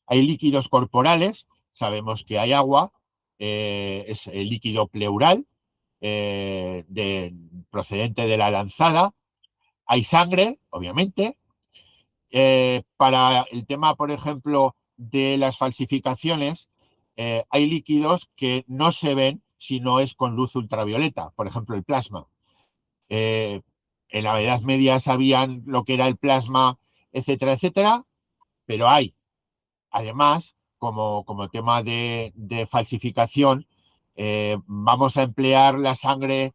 [SPEAKER 1] Hay líquidos corporales, sabemos que hay agua, es el líquido pleural, procedente de la lanzada. Hay sangre, obviamente. Para el tema, por ejemplo, de las falsificaciones, hay líquidos que no se ven si no es con luz ultravioleta, por ejemplo, el plasma. Eh, en la Edad Media sabían lo que era el plasma, etcétera, etcétera, pero hay, además, como tema de falsificación, vamos a emplear la sangre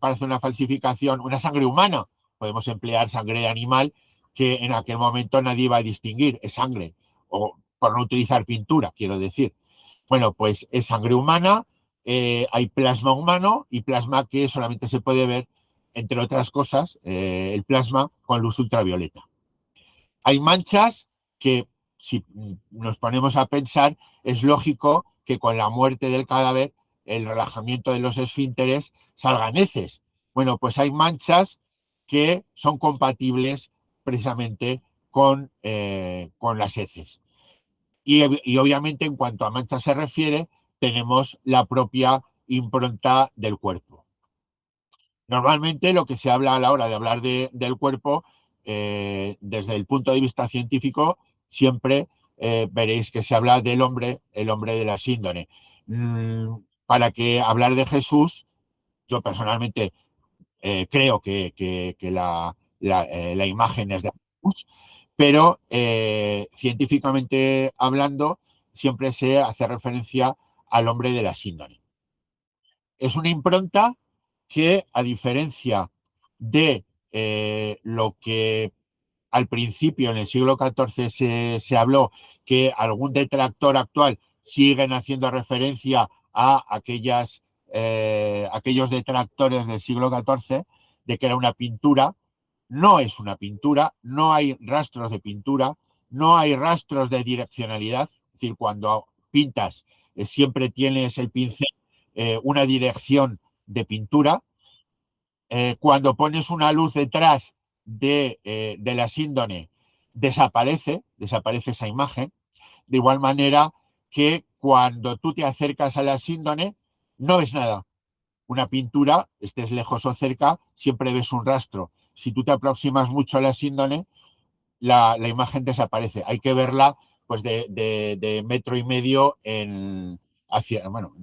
[SPEAKER 1] para hacer una falsificación, una sangre humana. Podemos emplear sangre de animal que en aquel momento nadie iba a distinguir, es sangre, o por no utilizar pintura, quiero decir. Bueno, pues es sangre humana, hay plasma humano y plasma que solamente se puede ver, entre otras cosas, el plasma con luz ultravioleta. Hay manchas que, si nos ponemos a pensar, es lógico que con la muerte del cadáver, el relajamiento de los esfínteres, salgan heces. Bueno, pues hay manchas que son compatibles precisamente con las heces. Y obviamente, en cuanto a manchas se refiere, tenemos la propia impronta del cuerpo. Normalmente lo que se habla a la hora de hablar del cuerpo, desde el punto de vista científico, siempre veréis que se habla del hombre, el hombre de la síndrome. Para que hablar de Jesús, yo personalmente creo que la imagen es de Jesús, pero científicamente hablando, siempre se hace referencia al hombre de la síndrome. Es una impronta que, a diferencia de lo que al principio, en el siglo XIV, se habló, que algún detractor actual siguen haciendo referencia a aquellos detractores del siglo XIV, de que era una pintura. No es una pintura, no hay rastros de pintura, no hay rastros de direccionalidad. Es decir, cuando pintas, siempre tienes el pincel una dirección de pintura. Cuando pones una luz detrás de la síndone, desaparece esa imagen. De igual manera que cuando tú te acercas a la síndone, no ves nada. Una pintura, estés lejos o cerca, siempre ves un rastro. Si tú te aproximas mucho a la síndone, la imagen desaparece. Hay que verla pues de metro y medio de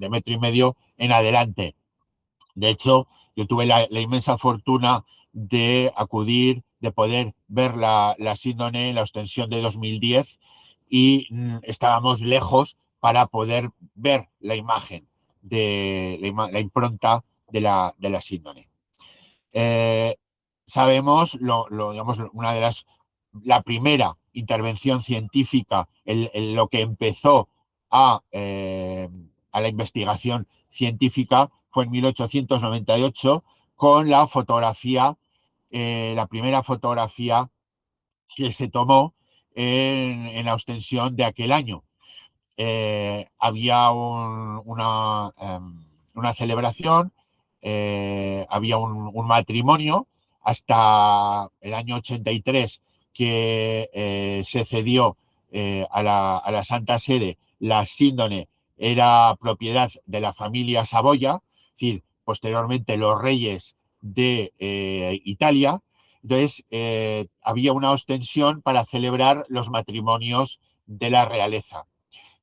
[SPEAKER 1] metro y medio en adelante. De hecho, yo tuve la inmensa fortuna de acudir, de poder ver la síndrome en la ostensión de 2010 y estábamos lejos para poder ver la imagen de la impronta de la síndrome. Eh, Sabemos, digamos, la primera intervención científica, lo que empezó a la investigación científica fue en 1898 con la fotografía, la primera fotografía que se tomó en la ostensión de aquel año. Había una celebración, había un matrimonio hasta el año 83 que se cedió a la Santa Sede. La síndone era propiedad de la familia Saboya, es decir, posteriormente los reyes de Italia. Entonces, había una ostensión para celebrar los matrimonios de la realeza.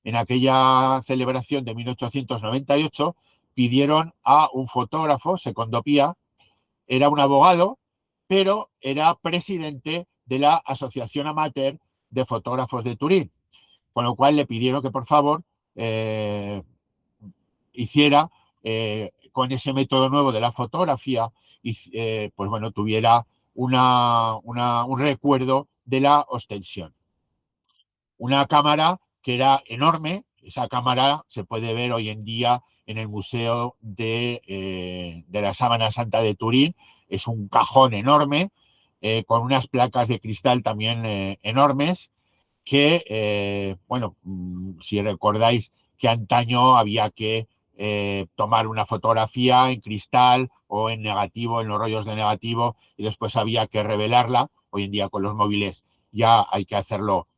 [SPEAKER 1] En aquella celebración de 1898 pidieron a un fotógrafo, Secondo Pía, era un abogado, pero era presidente de la Asociación Amateur de Fotógrafos de Turín, con lo cual le pidieron que por favor hiciera con ese método nuevo de la fotografía, pues bueno, tuviera un recuerdo de la ostensión. Una cámara que era enorme. Esa cámara se puede ver hoy en día en el Museo de la Sábana Santa de Turín. Es un cajón enorme, con unas placas de cristal también enormes, que, bueno, si recordáis que antaño había que tomar una fotografía en cristal o en negativo, en los rollos de negativo, y después había que revelarla. Hoy en día con los móviles ya hay que hacerlo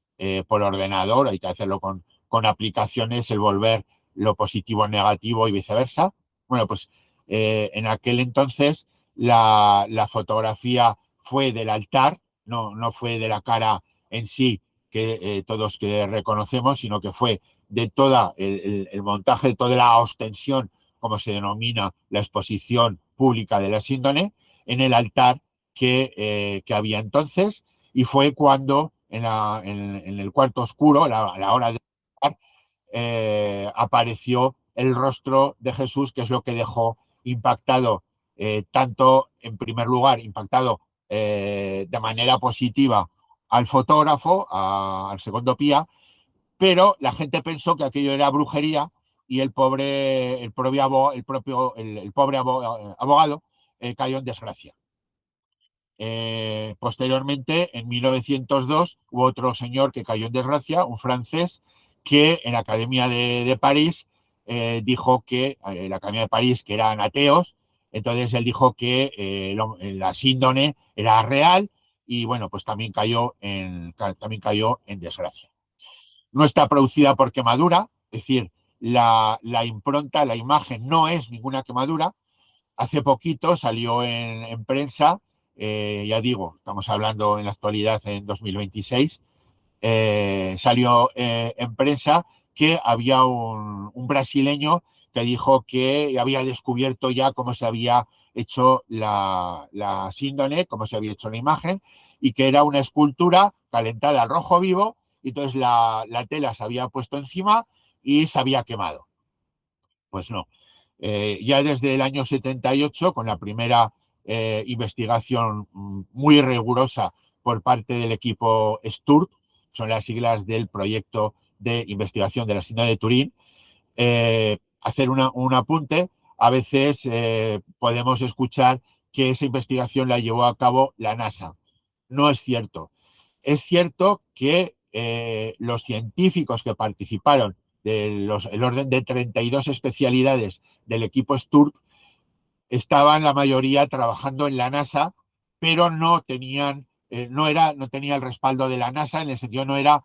[SPEAKER 1] por ordenador, hay que hacerlo con aplicaciones, el volver lo positivo en negativo y viceversa. Bueno, pues en aquel entonces la fotografía fue del altar, no fue de la cara en sí que todos que reconocemos, sino que fue de toda el montaje, de toda la ostensión, como se denomina la exposición pública de la síndone, en el altar que había entonces, y fue cuando en el cuarto oscuro, a la hora de apareció el rostro de Jesús, que es lo que dejó impactado, tanto en primer lugar, impactado de manera positiva al fotógrafo, al segundo Pía, pero la gente pensó que aquello era brujería y el pobre abogado cayó en desgracia. Posteriormente, en 1902, hubo otro señor que cayó en desgracia, un francés, que en la Academia de París dijo que, la Academia de París, que eran ateos, entonces él dijo que la síndone era real y bueno, pues también cayó en desgracia. No está producida por quemadura, es decir, la impronta, la imagen no es ninguna quemadura. Hace poquito salió en prensa, ya digo, estamos hablando en la actualidad en 2026, salió en prensa que había un brasileño que dijo que había descubierto ya cómo se había hecho la síndone, cómo se había hecho la imagen, y que era una escultura calentada al rojo vivo, y entonces la tela se había puesto encima y se había quemado. Pues no. Ya desde el año 78, con la primera investigación muy rigurosa por parte del equipo STURP, son las siglas del proyecto de investigación de la síndrome de Turín, hacer un apunte, a veces podemos escuchar que esa investigación la llevó a cabo la NASA. No es cierto. Es cierto que los científicos que participaron el orden de 32 especialidades del equipo STURP estaban la mayoría trabajando en la NASA, pero no tenían, no tenía el respaldo de la NASA, en el sentido no era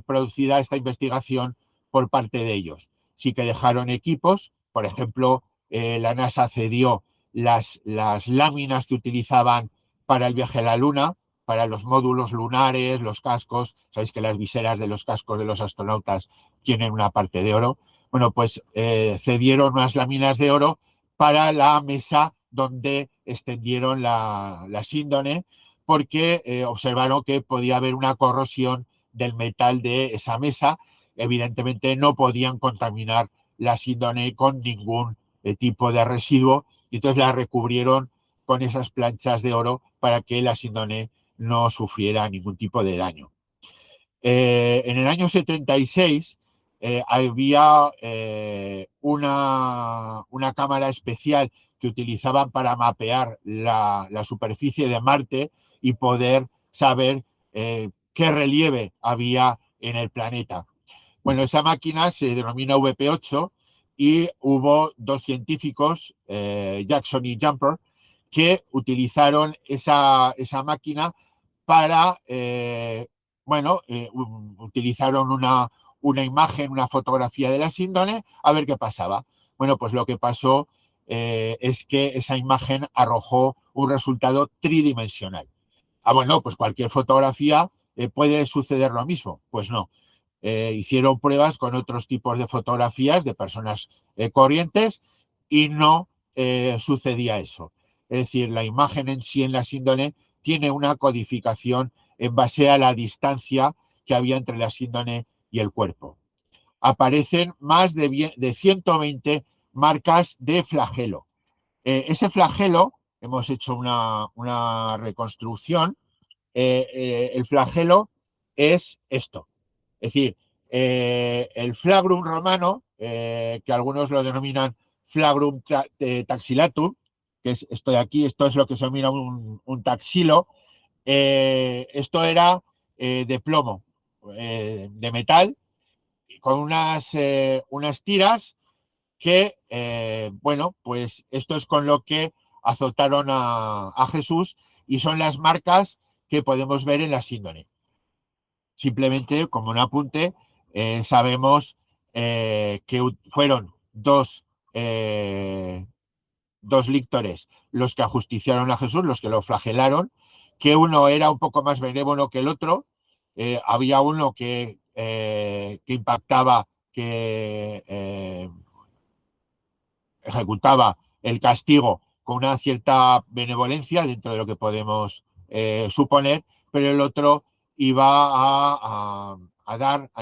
[SPEAKER 1] producida esta investigación por parte de ellos. Sí que dejaron equipos, por ejemplo, la NASA cedió las láminas que utilizaban para el viaje a la Luna, para los módulos lunares, los cascos. Sabéis que las viseras de los cascos de los astronautas tienen una parte de oro. Bueno, pues cedieron unas láminas de oro para la mesa donde extendieron la síndone, porque observaron que podía haber una corrosión del metal de esa mesa. Evidentemente no podían contaminar la síndone con ningún tipo de residuo, y entonces la recubrieron con esas planchas de oro para que la síndone no sufriera ningún tipo de daño. En el año 76 había una cámara especial que utilizaban para mapear la superficie de Marte y poder saber qué relieve había en el planeta. Bueno, esa máquina se denomina VP8 y hubo dos científicos, Jackson y Jumper, que utilizaron esa máquina para, utilizaron una imagen, una fotografía de la síndone, a ver qué pasaba. Bueno, pues lo que pasó es que esa imagen arrojó un resultado tridimensional. Ah, bueno, pues cualquier fotografía puede suceder lo mismo. Pues no. Hicieron pruebas con otros tipos de fotografías de personas corrientes y no sucedía eso. Es decir, la imagen en sí en la síndone tiene una codificación en base a la distancia que había entre la síndone y el cuerpo. Aparecen más de 120 marcas de flagelo. Ese flagelo, hemos hecho una reconstrucción, el flagelo es esto. Es decir, el flagrum romano, que algunos lo denominan flagrum taxilatum, que es esto de aquí, esto es lo que se denomina un taxilo. Esto era de plomo, de metal, con unas tiras que, bueno, pues esto es con lo que azotaron a Jesús, y son las marcas que podemos ver en la síndone. simplemente como un apunte, sabemos que fueron dos líctores los que ajusticiaron a Jesús, los que lo flagelaron, que uno era un poco más benévolo que el otro. Había uno que impactaba, que ejecutaba el castigo con una cierta benevolencia dentro de lo que podemos suponer, pero el otro iba a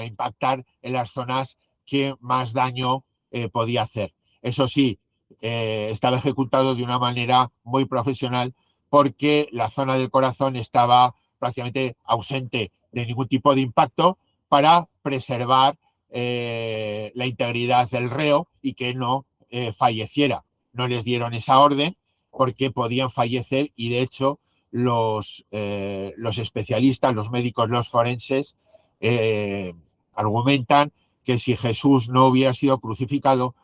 [SPEAKER 1] impactar en las zonas que más daño podía hacer. Eso sí, estaba ejecutado de una manera muy profesional, porque la zona del corazón estaba prácticamente ausente de ningún tipo de impacto, para preservar la integridad del reo y que no falleciera. No les dieron esa orden porque podían fallecer, y de hecho los especialistas, los médicos, los forenses argumentan que si Jesús no hubiera sido crucificado,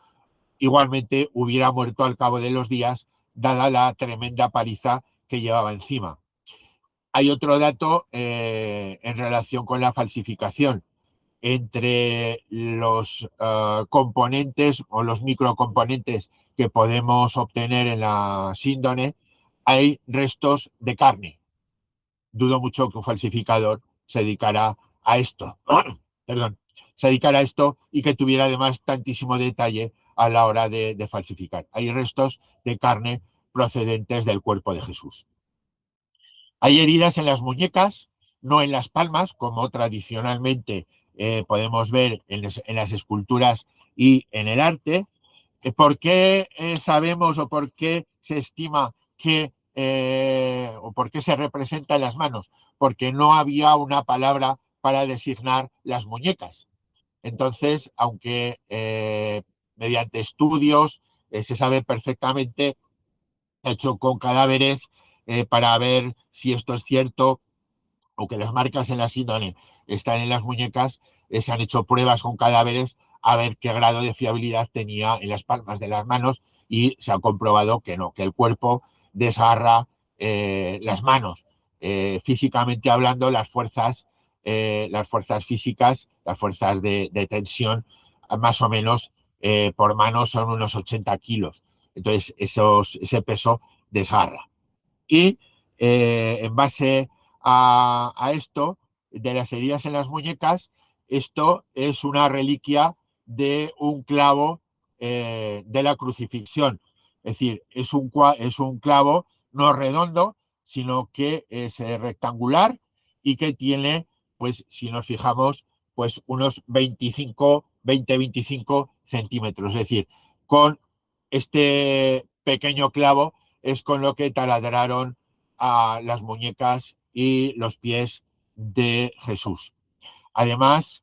[SPEAKER 1] igualmente hubiera muerto al cabo de los días, dada la tremenda paliza que llevaba encima. Hay otro dato en relación con la falsificación. Entre los componentes o los microcomponentes que podemos obtener en la síndone, hay restos de carne. Dudo mucho que un falsificador se dedicara a esto. Perdón, se dedicara a esto y que tuviera además tantísimo detalle a la hora de falsificar. Hay restos de carne procedentes del cuerpo de Jesús. Hay heridas en las muñecas, no en las palmas, como tradicionalmente podemos ver en las esculturas y en el arte. ¿Por qué sabemos, o por qué se estima o por qué se representa en las manos? Porque no había una palabra para designar las muñecas. Entonces, aunque mediante estudios se sabe perfectamente, hecho con cadáveres, para ver si esto es cierto, o que las marcas en la síndrome están en las muñecas, se han hecho pruebas con cadáveres a ver qué grado de fiabilidad tenía en las palmas de las manos, y se ha comprobado que no, que el cuerpo desgarra las manos. Físicamente hablando, las fuerzas físicas, las fuerzas de tensión, más o menos por mano son unos 80 kilos. Entonces, ese peso desgarra. Y en base a esto, de las heridas en las muñecas, esto es una reliquia de un clavo de la crucifixión. Es decir, es un clavo no redondo, sino que es rectangular, y que tiene, pues si nos fijamos, pues unos 20-25 centímetros. Es decir, con este pequeño clavo es con lo que taladraron a las muñecas y los pies de Jesús. Además,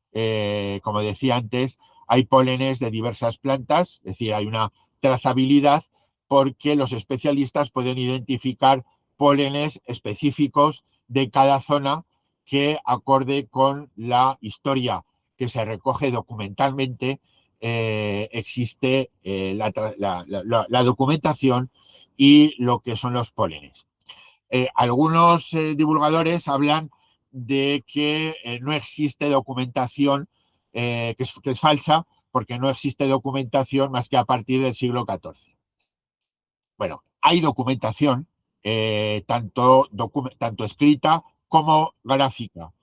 [SPEAKER 1] como decía antes, hay pólenes de diversas plantas, es decir, hay una trazabilidad, porque los especialistas pueden identificar pólenes específicos de cada zona, que, acorde con la historia que se recoge documentalmente, existe la documentación y lo que son los pólenes. Algunos divulgadores hablan de que no existe documentación, que es falsa, porque no existe documentación más que a partir del siglo XIV. Bueno, hay documentación, tanto escrita como gráfica.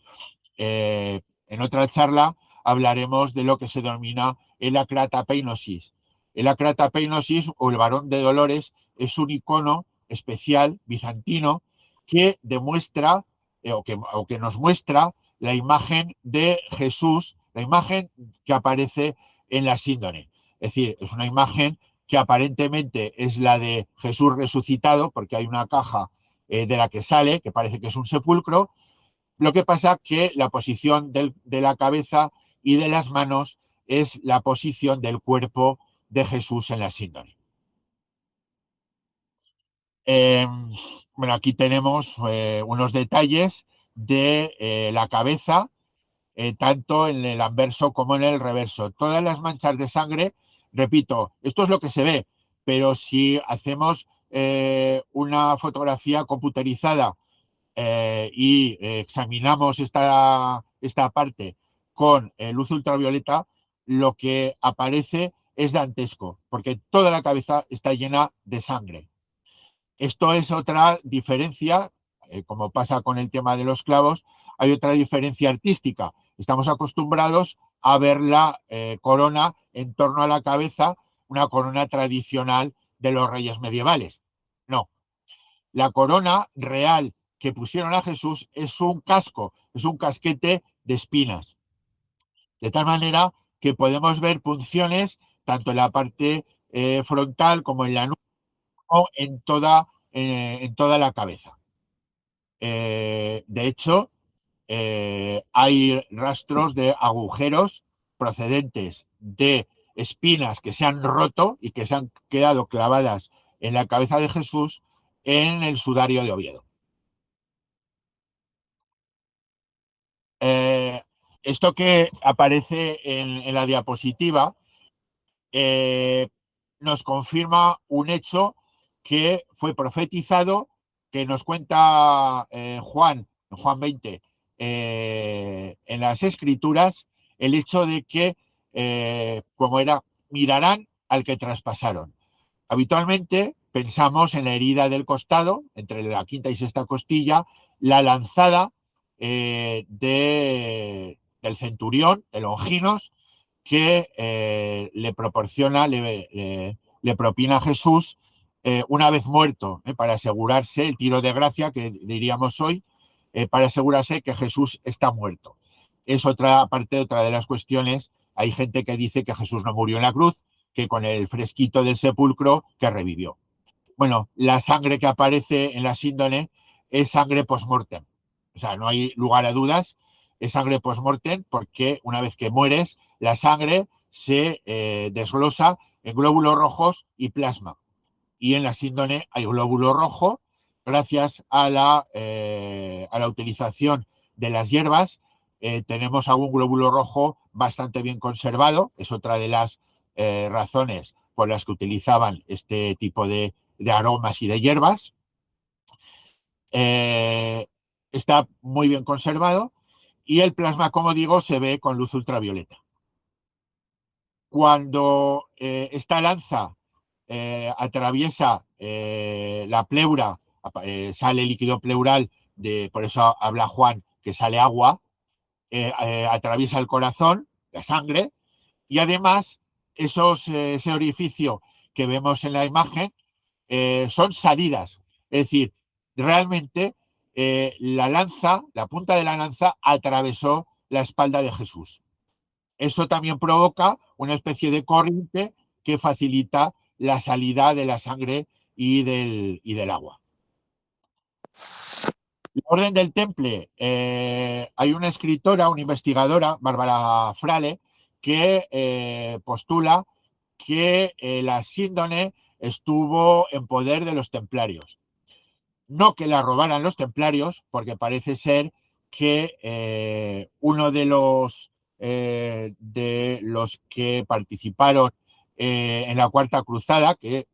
[SPEAKER 1] En otra charla hablaremos de lo que se denomina el acratapeinosis. El acratapeinosis, o el varón de dolores, es un icono especial bizantino que demuestra o que nos muestra la imagen de Jesús, la imagen que aparece en la síndone. Es decir, es una imagen que aparentemente es la de Jesús resucitado, porque hay una caja de la que sale, que parece que es un sepulcro. Lo que pasa que la posición de la cabeza y de las manos es la posición del cuerpo de Jesús en la síndrome. Bueno, aquí tenemos unos detalles de la cabeza, tanto en el anverso como en el reverso. Todas las manchas de sangre, repito, esto es lo que se ve, pero si hacemos una fotografía computerizada y examinamos esta parte con luz ultravioleta, lo que aparece es dantesco, porque toda la cabeza está llena de sangre. Esto es otra diferencia, como pasa con el tema de los clavos, hay otra diferencia artística. Estamos acostumbrados a ver la corona en torno a la cabeza, una corona tradicional de los reyes medievales. No, la corona real que pusieron a Jesús es un casco, es un casquete de espinas. De tal manera que podemos ver punciones tanto en la parte frontal como en la nuca o en toda la cabeza. De hecho, hay rastros de agujeros procedentes de espinas que se han roto y que se han quedado clavadas en la cabeza de Jesús en el sudario de Oviedo. Eh, Esto que aparece en la diapositiva eh, nos confirma un hecho que fue profetizado, que nos cuenta Juan 20, en las Escrituras, el hecho de que, como era, mirarán al que traspasaron. Habitualmente pensamos en la herida del costado, entre la quinta y sexta costilla, la lanzada del centurión, el Longinos, que le proporciona, le propina a Jesús una vez muerto, para asegurarse, el tiro de gracia que diríamos hoy, para asegurarse que Jesús está muerto. Es otra parte, otra de las cuestiones. Hay gente que dice que Jesús no murió en la cruz, que con el fresquito del sepulcro que revivió. Bueno, la sangre que aparece en la síndone es sangre post-mortem. O sea, no hay lugar a dudas, es sangre post-mortem porque una vez que mueres, la sangre se desglosa en glóbulos rojos y plasma. Y en la síndone hay glóbulo rojo gracias a la utilización de las hierbas. Tenemos algún glóbulo rojo bastante bien conservado, es otra de las razones por las que utilizaban este tipo de aromas y de hierbas. Eh, Está muy bien conservado y el plasma, como digo, se ve con luz ultravioleta. Cuando esta lanza atraviesa la pleura, sale líquido pleural, por eso habla Juan que sale agua, atraviesa el corazón, la sangre, y además ese orificio que vemos en la imagen son salidas. Es decir, realmente la punta de la lanza atravesó la espalda de Jesús. Eso también provoca una especie de corriente que facilita la salida de la sangre y del agua. La Orden del Temple, hay una escritora, una investigadora, Bárbara Frale, que postula que la síndone estuvo en poder de los templarios. No que la robaran los templarios, porque parece ser que uno de los que participaron en la Cuarta Cruzada, que,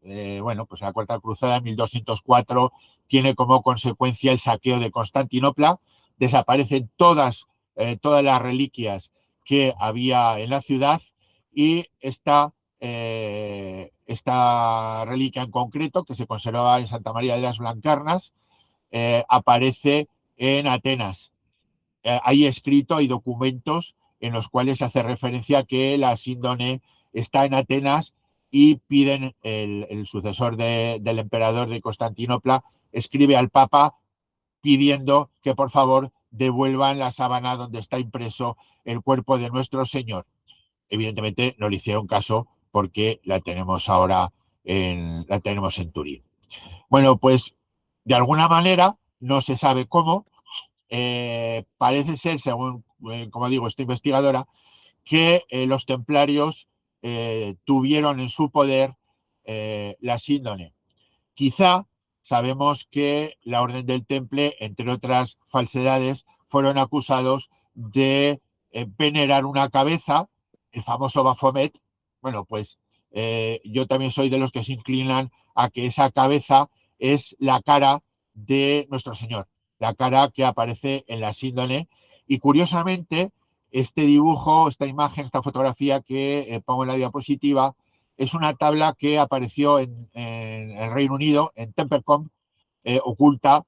[SPEAKER 1] bueno, pues la Cuarta Cruzada en 1204 tiene como consecuencia el saqueo de Constantinopla, desaparecen todas las reliquias que había en la ciudad y esta reliquia en concreto, que se conservaba en Santa María de las Blancarnas, aparece en Atenas. Hay escrito, hay documentos en los cuales se hace referencia a que la síndone está en Atenas y piden el sucesor del emperador de Constantinopla, escribe al Papa pidiendo que por favor devuelvan la sábana donde está impreso el cuerpo de nuestro Señor. Evidentemente no le hicieron caso porque la tenemos ahora la tenemos en Turín. Bueno, pues de alguna manera, no se sabe cómo, parece ser, según, como digo, esta investigadora, que los templarios tuvieron en su poder la síndone. Quizá sabemos que la Orden del Temple, entre otras falsedades, fueron acusados de venerar una cabeza, el famoso Baphomet. Bueno, pues yo también soy de los que se inclinan a que esa cabeza es la cara de nuestro Señor, la cara que aparece en la síndone. Y curiosamente, este dibujo, esta imagen, esta fotografía que pongo en la diapositiva, es una tabla que apareció en el Reino Unido, en Tempercom, oculta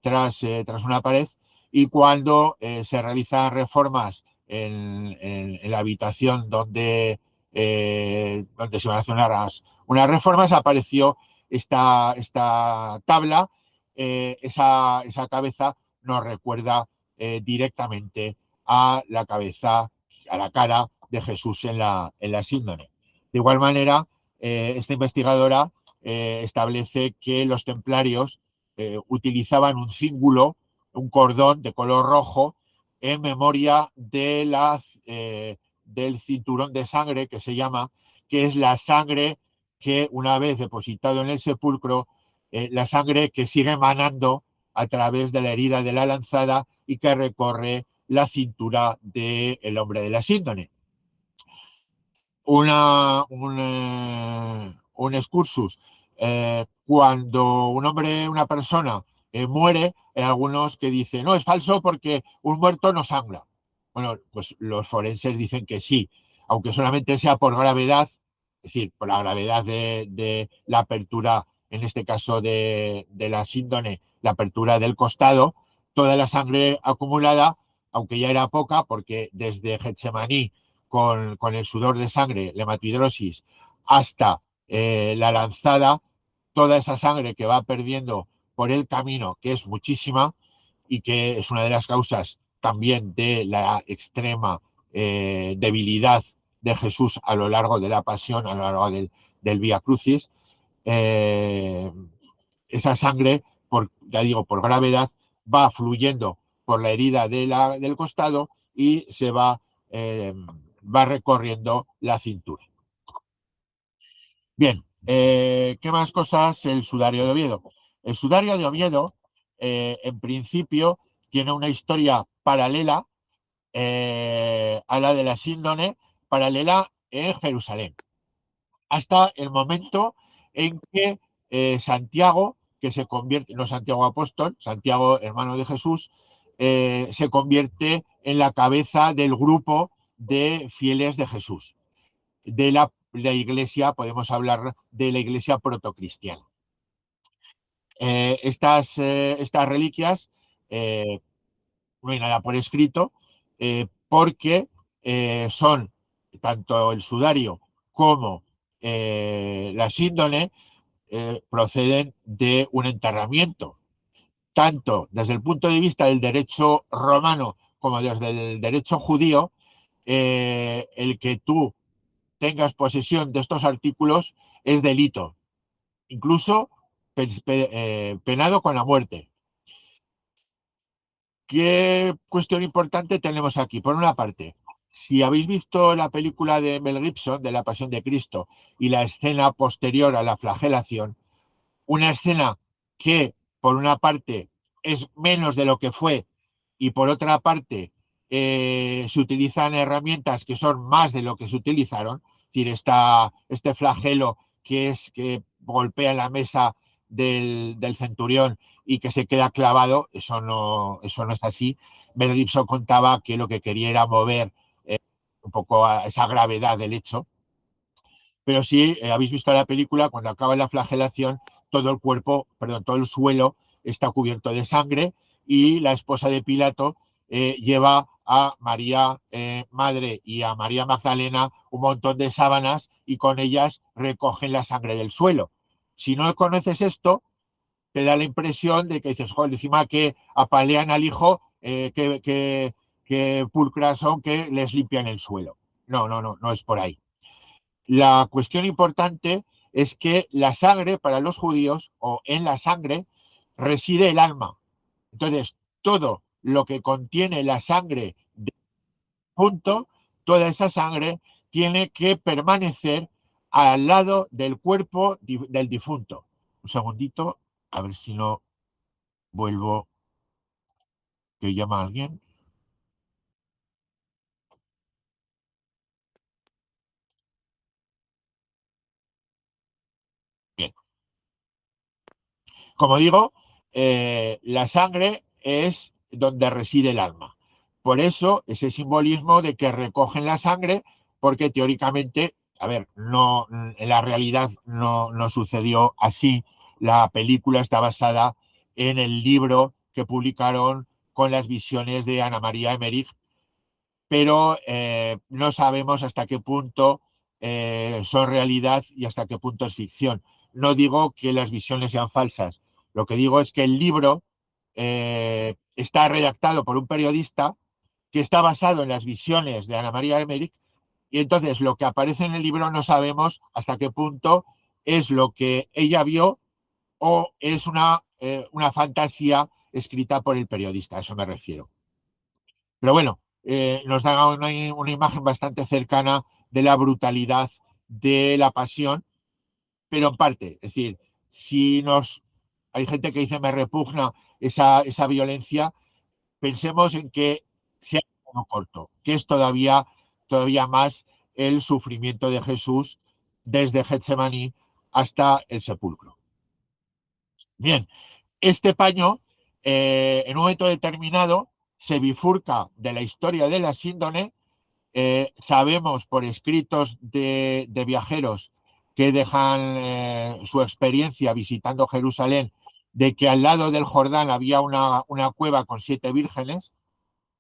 [SPEAKER 1] tras una pared, y cuando se realizan reformas en la habitación donde se van a hacer unas reformas, apareció esta tabla. Esa cabeza nos recuerda directamente a la cabeza, a la cara de Jesús en la síndone. De igual manera, esta investigadora establece que los templarios utilizaban un cíngulo, un cordón de color rojo, en memoria del cinturón de sangre que se llama, que es la sangre que una vez depositado en el sepulcro, la sangre que sigue manando a través de la herida de la lanzada y que recorre la cintura del hombre de la síndone. Un excursus. Cuando un hombre, una persona muere, hay algunos que dicen, no, es falso porque un muerto no sangra. Bueno, pues los forenses dicen que sí, aunque solamente sea por gravedad, es decir, por la gravedad de la apertura, en este caso de la síndone, la apertura del costado, toda la sangre acumulada, aunque ya era poca, porque desde Getsemaní con el sudor de sangre, la hematidrosis, hasta la lanzada, toda esa sangre que va perdiendo por el camino, que es muchísima y que es una de las causas también de la extrema debilidad de Jesús a lo largo de la pasión, a lo largo del Vía Crucis. eh, Esa sangre, ya digo, por gravedad, va fluyendo por la herida del costado y va recorriendo la cintura. Bien, ¿qué más cosas? El sudario de Oviedo. El sudario de Oviedo, en principio, tiene una historia paralela a la de la síndone, paralela en Jerusalén, hasta el momento en que Santiago, que se convierte, no Santiago apóstol, Santiago hermano de Jesús, se convierte en la cabeza del grupo de fieles de Jesús, de la iglesia, podemos hablar de la iglesia protocristiana. Estas reliquias, no hay nada por escrito, porque son tanto el sudario como la síndone proceden de un enterramiento, tanto desde el punto de vista del derecho romano como desde el derecho judío. El que tú tengas posesión de estos artículos es delito, incluso penado con la muerte. ¿Qué cuestión importante tenemos aquí? Por una parte, si habéis visto la película de Mel Gibson, de La Pasión de Cristo, y la escena posterior a la flagelación, una escena que, por una parte, es menos de lo que fue y por otra parte, se utilizan herramientas que son más de lo que se utilizaron, es decir, este flagelo que golpea en la mesa del centurión y que se queda clavado, eso no es así. Mel Gibson contaba que lo que quería era mover un poco a esa gravedad del hecho, pero sí, habéis visto la película, cuando acaba la flagelación, todo el cuerpo, perdón, todo el suelo está cubierto de sangre y la esposa de Pilato lleva a María Madre y a María Magdalena un montón de sábanas y con ellas recogen la sangre del suelo. Si no conoces esto, te da la impresión de que dices, joder, encima que apalean al hijo, que pulcras son que les limpian el suelo. No, no, no, no es por ahí. La cuestión importante es que la sangre para los judíos, o en la sangre, reside el alma. Entonces, todo lo que contiene la sangre del difunto, toda esa sangre tiene que permanecer al lado del cuerpo del difunto. Un segundito, a ver si no vuelvo, que llama a alguien. Bien. Como digo, la sangre es donde reside el alma. Por eso, ese simbolismo de que recogen la sangre, porque teóricamente, a ver, no, en la realidad no sucedió así. La película está basada en el libro que publicaron con las visiones de Ana María Emmerich, pero no sabemos hasta qué punto son realidad y hasta qué punto es ficción. No digo que las visiones sean falsas, lo que digo es que el libro está redactado por un periodista que está basado en las visiones de Ana María Emmerich, y entonces lo que aparece en el libro no sabemos hasta qué punto es lo que ella vio o es una fantasía escrita por el periodista, a eso me refiero. Pero bueno, nos da una imagen bastante cercana de la brutalidad de la pasión, pero en parte, es decir, si nos hay gente que dice me repugna esa violencia, pensemos en que se ha quedado corto, que es todavía más el sufrimiento de Jesús desde Getsemaní hasta el sepulcro. Bien, este paño, en un momento determinado, se bifurca de la historia de la síndone. Sabemos por escritos de viajeros que dejan su experiencia visitando Jerusalén, de que al lado del Jordán había una cueva con 7 vírgenes,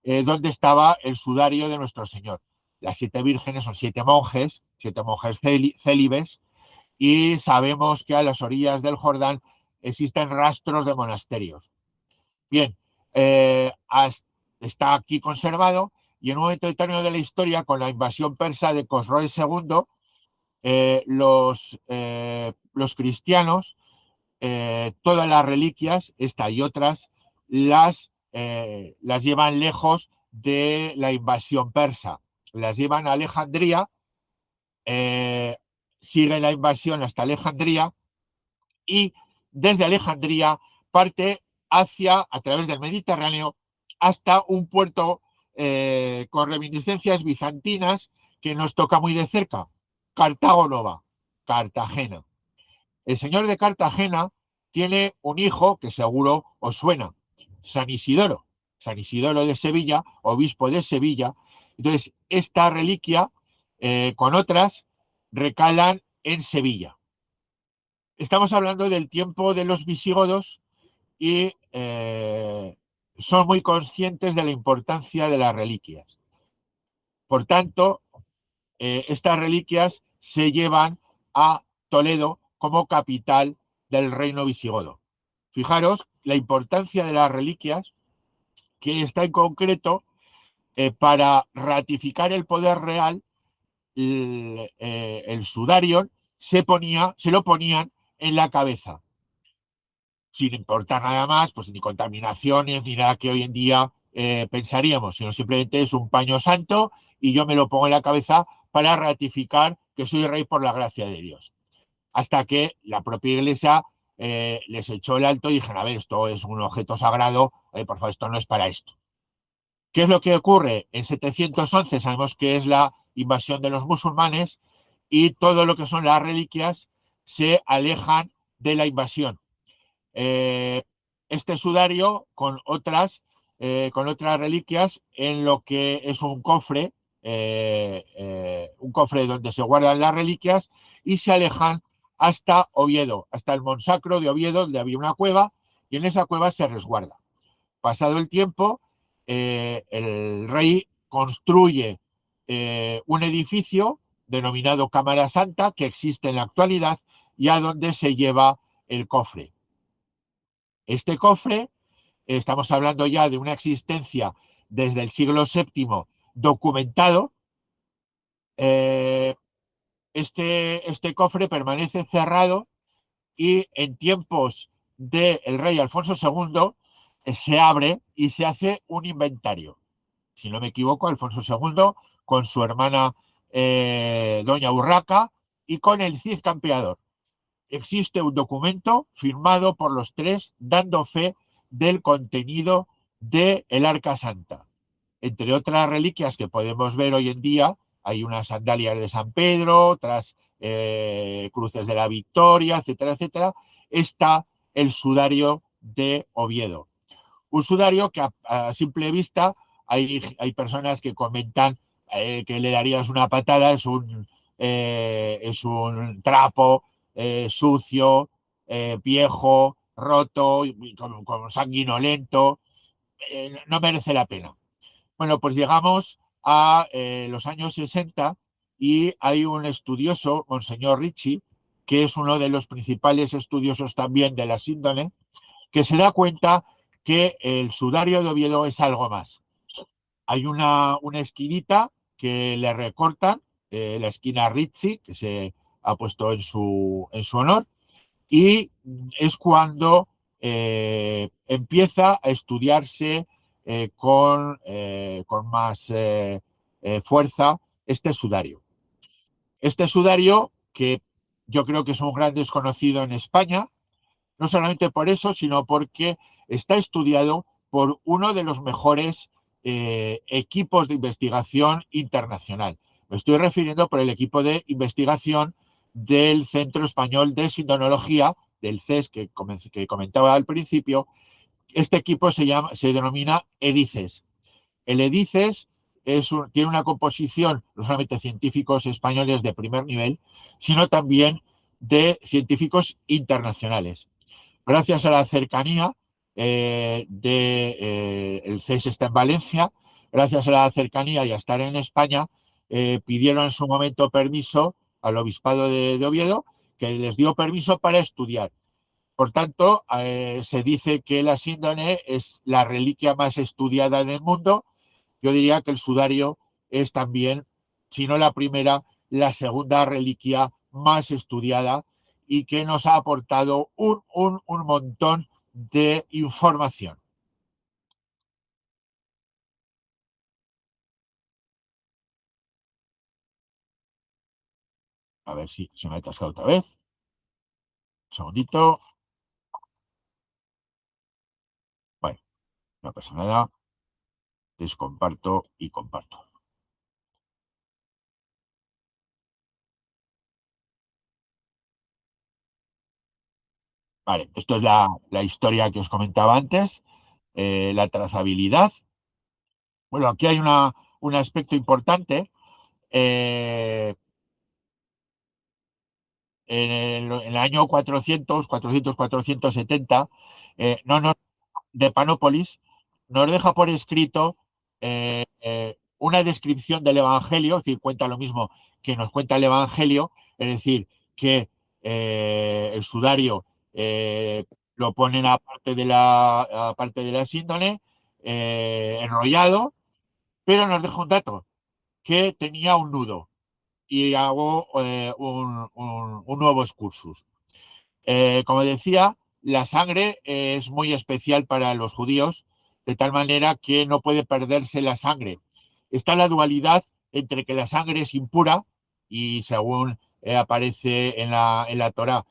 [SPEAKER 1] donde estaba el sudario de nuestro Señor. Las 7 vírgenes son 7 monjes célibes, y sabemos que a las orillas del Jordán existen rastros de monasterios. Bien, está aquí conservado, y en un momento determinado de la historia, con la invasión persa de Cosroes II, los cristianos, todas las reliquias, esta y otras, las llevan lejos de la invasión persa. Las llevan a Alejandría, siguen la invasión hasta Alejandría, y desde Alejandría parte a través del Mediterráneo, hasta un puerto con reminiscencias bizantinas que nos toca muy de cerca, Cartago Nova, Cartagena. El señor de Cartagena tiene un hijo que seguro os suena, San Isidoro, San Isidoro de Sevilla, obispo de Sevilla. Entonces, esta reliquia, con otras, recalan en Sevilla. Estamos hablando del tiempo de los visigodos, y son muy conscientes de la importancia de las reliquias. Por tanto, estas reliquias se llevan a Toledo como capital del reino visigodo. Fijaros la importancia de las reliquias, que está en concreto para ratificar el poder real. El sudario se lo ponían en la cabeza, sin importar nada más, pues ni contaminaciones, ni nada que hoy en día pensaríamos, sino simplemente es un paño santo y yo me lo pongo en la cabeza para ratificar que soy rey por la gracia de Dios. Hasta que la propia iglesia les echó el alto y dijeron, a ver, esto es un objeto sagrado, por favor, esto no es para esto. ¿Qué es lo que ocurre? En 711 sabemos que es la invasión de los musulmanes, y todo lo que son las reliquias se alejan de la invasión. Este sudario con otras reliquias en lo que es un cofre donde se guardan las reliquias, y se alejan hasta Oviedo, hasta el Monsacro de Oviedo, donde había una cueva, y en esa cueva se resguarda. Pasado el tiempo, el rey construye un edificio denominado Cámara Santa, que existe en la actualidad, y a donde se lleva el cofre. Este cofre, estamos hablando ya de una existencia desde el siglo VII documentado. Este cofre permanece cerrado, y en tiempos del rey Alfonso II se abre y se hace un inventario. Si no me equivoco, Alfonso II con su hermana Doña Urraca y con el Cid Campeador. Existe un documento firmado por los tres dando fe del contenido del Arca Santa. Entre otras reliquias que podemos ver hoy en día, hay unas sandalias de San Pedro, otras cruces de la Victoria, etcétera, etcétera. Está el sudario de Oviedo. Un sudario que a simple vista hay personas que comentan que le darías una patada, es un trapo sucio, viejo, roto, sanguinolento, no merece la pena. Bueno, pues llegamos a los años 60 y hay un estudioso, Monseñor Ricci, que es uno de los principales estudiosos también de la síndrome, que se da cuenta que el sudario de Oviedo es algo más. Hay una esquinita que le recortan, la esquina Ricci, que se ha puesto en su honor, y es cuando empieza a estudiarse con más fuerza este sudario. Este sudario, que yo creo que es un gran desconocido en España, no solamente por eso, sino porque está estudiado por uno de los mejores equipos de investigación internacional. Me estoy refiriendo por el equipo de investigación del Centro Español de Sindonología, del CES que comentaba al principio. Este equipo se denomina EDICES. El EDICES tiene una composición no solamente de científicos españoles de primer nivel, sino también de científicos internacionales. Gracias a la cercanía el CES está en Valencia, gracias a la cercanía y a estar en España, pidieron en su momento permiso al Obispado de Oviedo, que les dio permiso para estudiar. Por tanto, se dice que la síndrome es la reliquia más estudiada del mundo. Yo diría que el sudario es también, si no la primera, la segunda reliquia más estudiada y que nos ha aportado un montón de información. A ver si se me ha atascado otra vez. Un segundito. Bueno, no pasa nada. Descomparto y comparto. Vale, esto es la historia que os comentaba antes, la trazabilidad. Bueno, aquí hay un aspecto importante. Eh, en el año 470, no nos, de Panópolis, nos deja por escrito una descripción del Evangelio, es decir, cuenta lo mismo que nos cuenta el Evangelio, es decir, que el sudario lo ponen aparte de la síndone, enrollado, pero nos deja un dato, que tenía un nudo y hago un nuevo excursus. Como decía, la sangre es muy especial para los judíos, de tal manera que no puede perderse la sangre. Está la dualidad entre que la sangre es impura y según aparece en la Torá,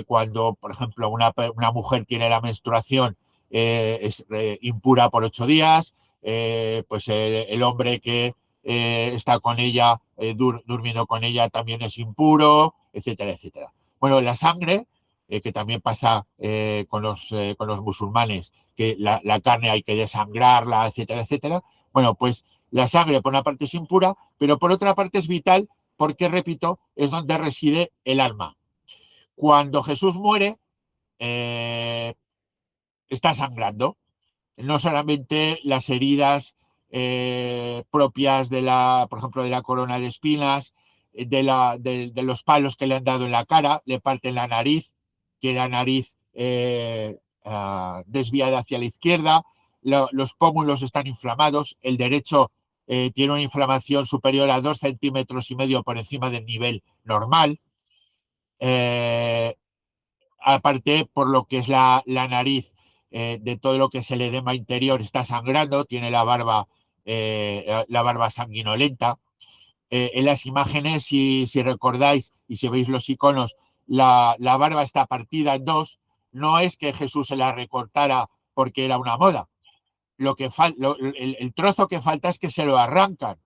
[SPEAKER 1] cuando, por ejemplo, una mujer tiene la menstruación, es impura por 8 días, pues el hombre que está con ella, durmiendo con ella, también es impuro, etcétera, etcétera. Bueno, la sangre, que también pasa con los musulmanes, que la carne hay que desangrarla, etcétera, etcétera. Bueno, pues la sangre por una parte es impura, pero por otra parte es vital porque, repito, es donde reside el alma. Cuando Jesús muere, eh, está sangrando. No solamente las heridas propias por ejemplo, de la corona de espinas, de los palos que le han dado en la cara, le parten la nariz, que la nariz desviada hacia la izquierda, los pómulos están inflamados, el derecho tiene una inflamación superior a 2,5 centímetros por encima del nivel normal. Eh, Aparte, por lo que es la nariz, de todo lo que es el edema interior, está sangrando, tiene la barba sanguinolenta. En las imágenes, si recordáis y si veis los iconos, la barba está partida en dos. No es que Jesús se la recortara porque era una moda. El trozo que falta es que se lo arrancan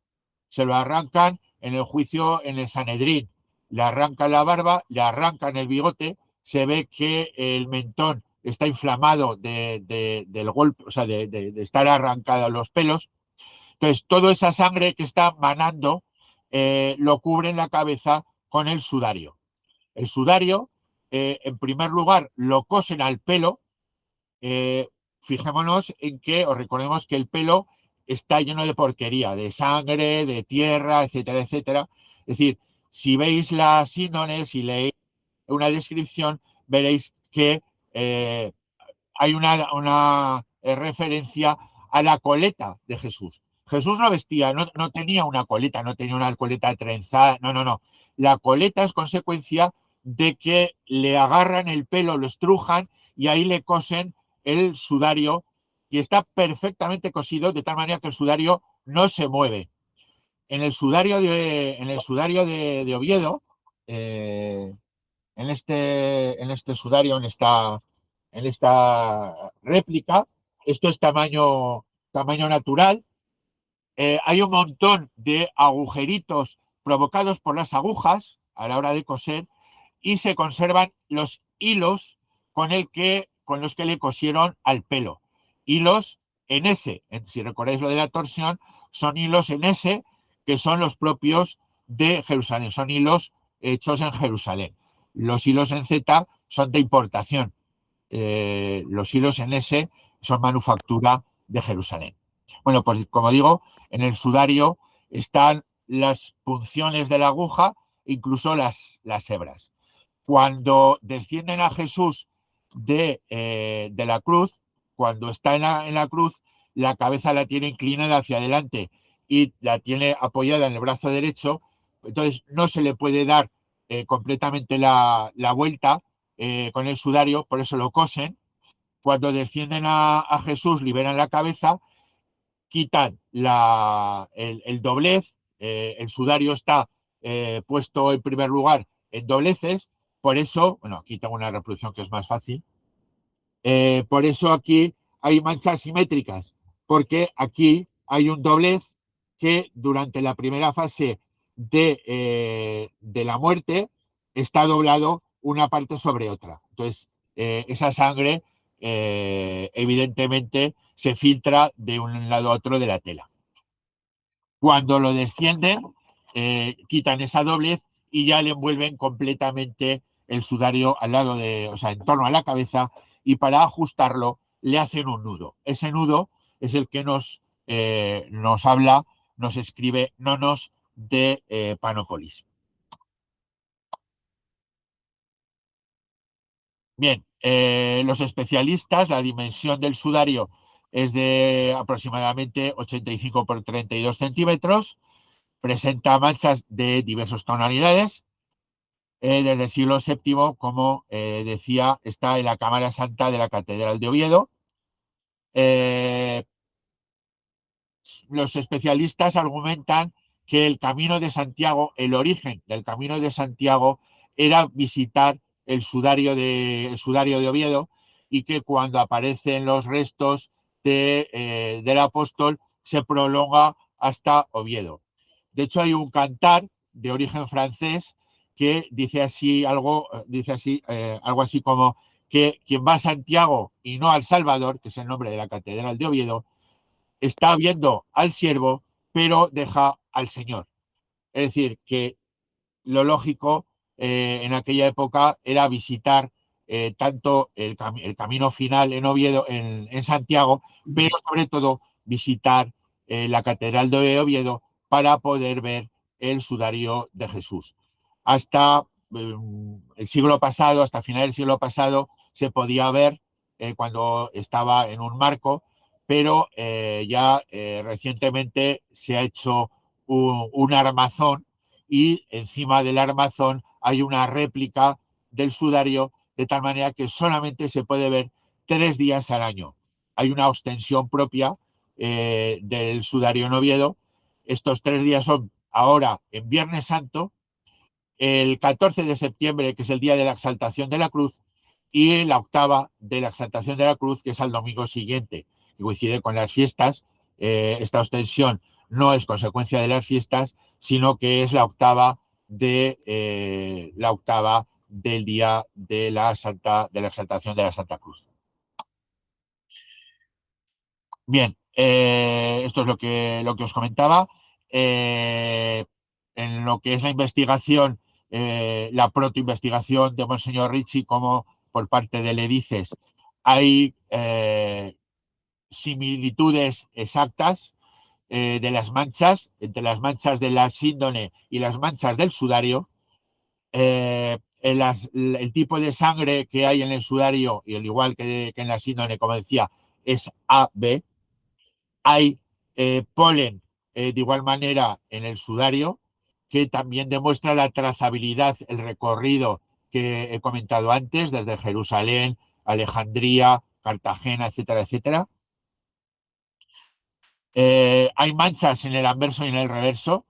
[SPEAKER 1] en el juicio en el Sanedrín, le arrancan la barba, le arrancan el bigote, se ve que el mentón está inflamado del golpe, o sea, de estar arrancados los pelos. Entonces, toda esa sangre que está manando lo cubre en la cabeza con el sudario. El sudario, en primer lugar, lo cosen al pelo. eh, Fijémonos en que, os recordemos que el pelo está lleno de porquería, de sangre, de tierra, etcétera, etcétera. Es decir, si veis las síndones y leéis una descripción, veréis que eh, hay una referencia a la coleta de Jesús. Jesús no vestía, no tenía una coleta, no tenía una coleta trenzada, no, no, no. La coleta es consecuencia de que le agarran el pelo, lo estrujan y ahí le cosen el sudario y está perfectamente cosido de tal manera que el sudario no se mueve. En el sudario de Oviedo, eh, en este sudario, en esta réplica, esto es tamaño natural. Hay un montón de agujeritos provocados por las agujas a la hora de coser y se conservan los hilos con los que le cosieron al pelo. Hilos en S, si recordáis lo de la torsión, son hilos en S que son los propios de Jerusalén, son hilos hechos en Jerusalén. Los hilos en Z son de importación. Los hilos en S son manufactura de Jerusalén. Bueno, pues como digo, en el sudario están las punciones de la aguja, incluso las hebras. Cuando descienden a Jesús de la cruz, cuando está en la cruz, la cabeza la tiene inclinada hacia adelante y la tiene apoyada en el brazo derecho, entonces no se le puede dar completamente la vuelta con el sudario, por eso lo cosen. Cuando descienden a Jesús, liberan la cabeza, quitan el doblez, el sudario está puesto en primer lugar en dobleces, por eso, bueno, aquí tengo una reproducción que es más fácil, por eso aquí hay manchas simétricas, porque aquí hay un doblez que durante la primera fase de la muerte está doblado una parte sobre otra. Entonces, esa sangre evidentemente se filtra de un lado a otro de la tela. Cuando lo descienden, quitan esa doblez y ya le envuelven completamente el sudario al lado o sea, en torno a la cabeza, y para ajustarlo le hacen un nudo. Ese nudo es el que nos habla, nos escribe Nonos de Panópolis. Bien, los especialistas, la dimensión del sudario es de aproximadamente 85 por 32 centímetros, presenta manchas de diversas tonalidades. Desde el siglo VII, como decía, está en la Cámara Santa de la Catedral de Oviedo. Eh, los especialistas argumentan que el Camino de Santiago, el origen del Camino de Santiago, era visitar el sudario de Oviedo, y que cuando aparecen los restos del apóstol se prolonga hasta Oviedo. De hecho, hay un cantar de origen francés que algo así como que quien va a Santiago y no al Salvador, que es el nombre de la Catedral de Oviedo, está viendo al siervo, pero deja al Señor. Es decir, que lo lógico en aquella época era visitar tanto el camino final en Oviedo, en Santiago, pero sobre todo visitar la Catedral de Oviedo para poder ver el sudario de Jesús. Hasta el siglo pasado, hasta final del siglo pasado, se podía ver cuando estaba en un marco, pero ya recientemente se ha hecho un armazón, y encima del armazón hay una réplica del sudario, de tal manera que solamente se puede ver 3 días al año. Hay una ostensión propia del sudario en Oviedo. Estos 3 días son ahora en Viernes Santo, el 14 de septiembre, que es el día de la exaltación de la cruz, y la octava de la exaltación de la cruz, que es al domingo siguiente, que coincide con las fiestas. Esta ostensión no es consecuencia de las fiestas, sino que es la octava del día de la exaltación de la Santa Cruz. Bien, esto es lo que os comentaba. Eh, en lo que es la investigación, la protoinvestigación de Monseñor Ricci, como por parte de Ledices, hay similitudes exactas de las manchas, entre las manchas de la síndone y las manchas del sudario. El tipo de sangre que hay en el sudario, y al igual que en la síndone, como decía, es AB. Hay polen de igual manera en el sudario, que también demuestra la trazabilidad, el recorrido que he comentado antes, desde Jerusalén, Alejandría, Cartagena, etcétera, etcétera. Hay manchas en el anverso y en el reverso,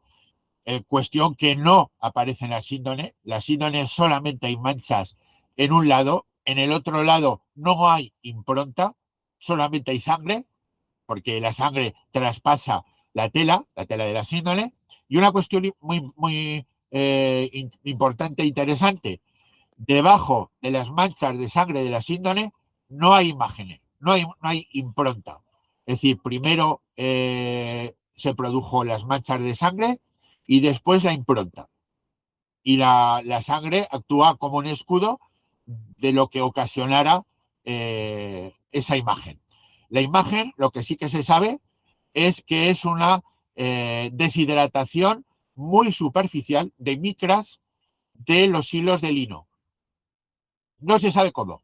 [SPEAKER 1] cuestión que no aparece en la síndone. La síndone solamente hay manchas en un lado, en el otro lado no hay impronta, solamente hay sangre, porque la sangre traspasa la tela de la síndone. Y una cuestión muy importante e interesante, debajo de las manchas de sangre de la síndone no hay imágenes, no hay impronta. Es decir, primero se produjo las manchas de sangre y después la impronta. Y la sangre actúa como un escudo de lo que ocasionara esa imagen. La imagen, lo que sí que se sabe es que es una deshidratación muy superficial de micras de los hilos de lino. No se sabe cómo,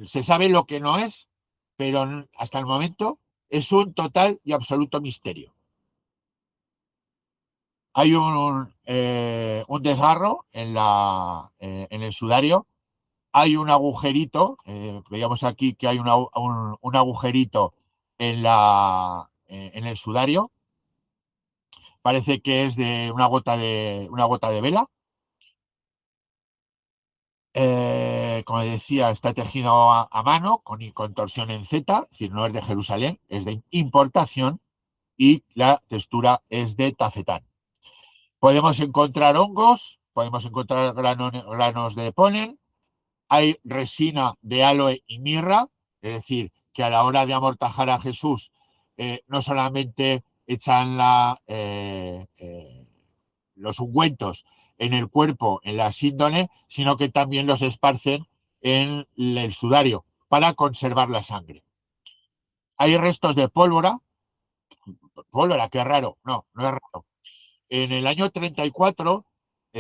[SPEAKER 1] se sabe lo que no es, pero hasta el momento es un total y absoluto misterio. Hay un desgarro en el sudario, hay un agujerito, veíamos aquí que hay un agujerito en el sudario, parece que es de una gota de vela. Como decía, está tejido a mano con torsión en Z, es decir, no es de Jerusalén, es de importación, y la textura es de tafetán. Podemos encontrar hongos, podemos encontrar granos de polen, hay resina de aloe y mirra, es decir, que a la hora de amortajar a Jesús no solamente echan los ungüentos en el cuerpo, en la síndone, sino que también los esparcen en el sudario para conservar la sangre. Hay restos de pólvora, qué raro, no es raro. En el año 34,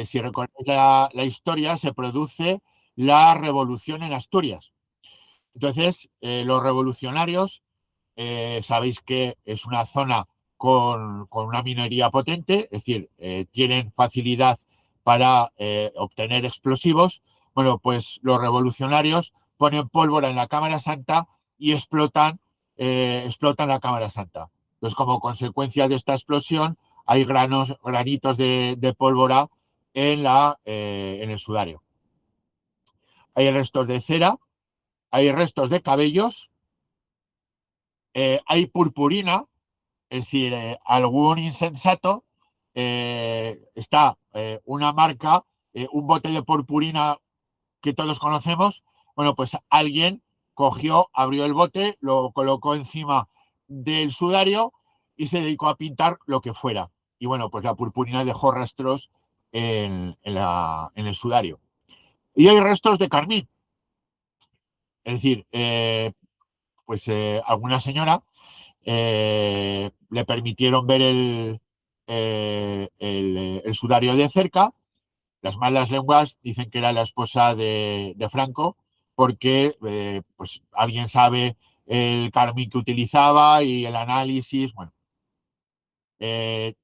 [SPEAKER 1] si recordáis la historia, se produce la revolución en Asturias. Entonces, los revolucionarios, sabéis que es una zona con una minería potente, es decir, tienen facilidad para obtener explosivos. Bueno, pues los revolucionarios ponen pólvora en la Cámara Santa y explotan la Cámara Santa. Entonces, como consecuencia de esta explosión, hay granitos de pólvora en el sudario. Hay restos de cera, hay restos de cabellos, hay purpurina, es decir, algún insensato está una marca, un bote de purpurina que todos conocemos. Bueno, pues alguien cogió, abrió el bote, lo colocó encima del sudario y se dedicó a pintar lo que fuera. Y bueno, pues la purpurina dejó rastros en el sudario. Y hay restos de carmín. Es decir, pues alguna señora le permitieron ver el sudario de cerca. Las malas lenguas dicen que era la esposa de Franco, porque pues alguien sabe el carmín que utilizaba y el análisis. Bueno, eh,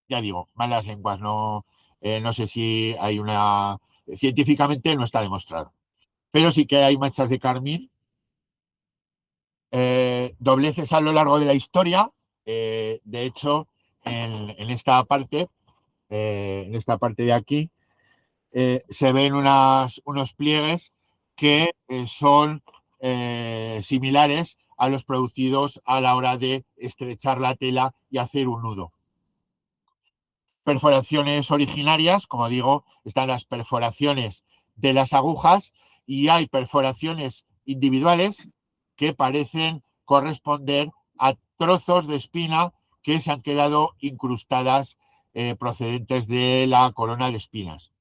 [SPEAKER 1] ya digo, malas lenguas, no sé si hay una. Científicamente no está demostrado, pero sí que hay manchas de carmín, dobleces a lo largo de la historia. De hecho, en esta parte de aquí, se ven unos pliegues que son similares a los producidos a la hora de estrechar la tela y hacer un nudo. Perforaciones originarias, como digo, están las perforaciones de las agujas, y hay perforaciones individuales que parecen corresponder a trozos de espina que se han quedado incrustadas procedentes de la corona de espinas.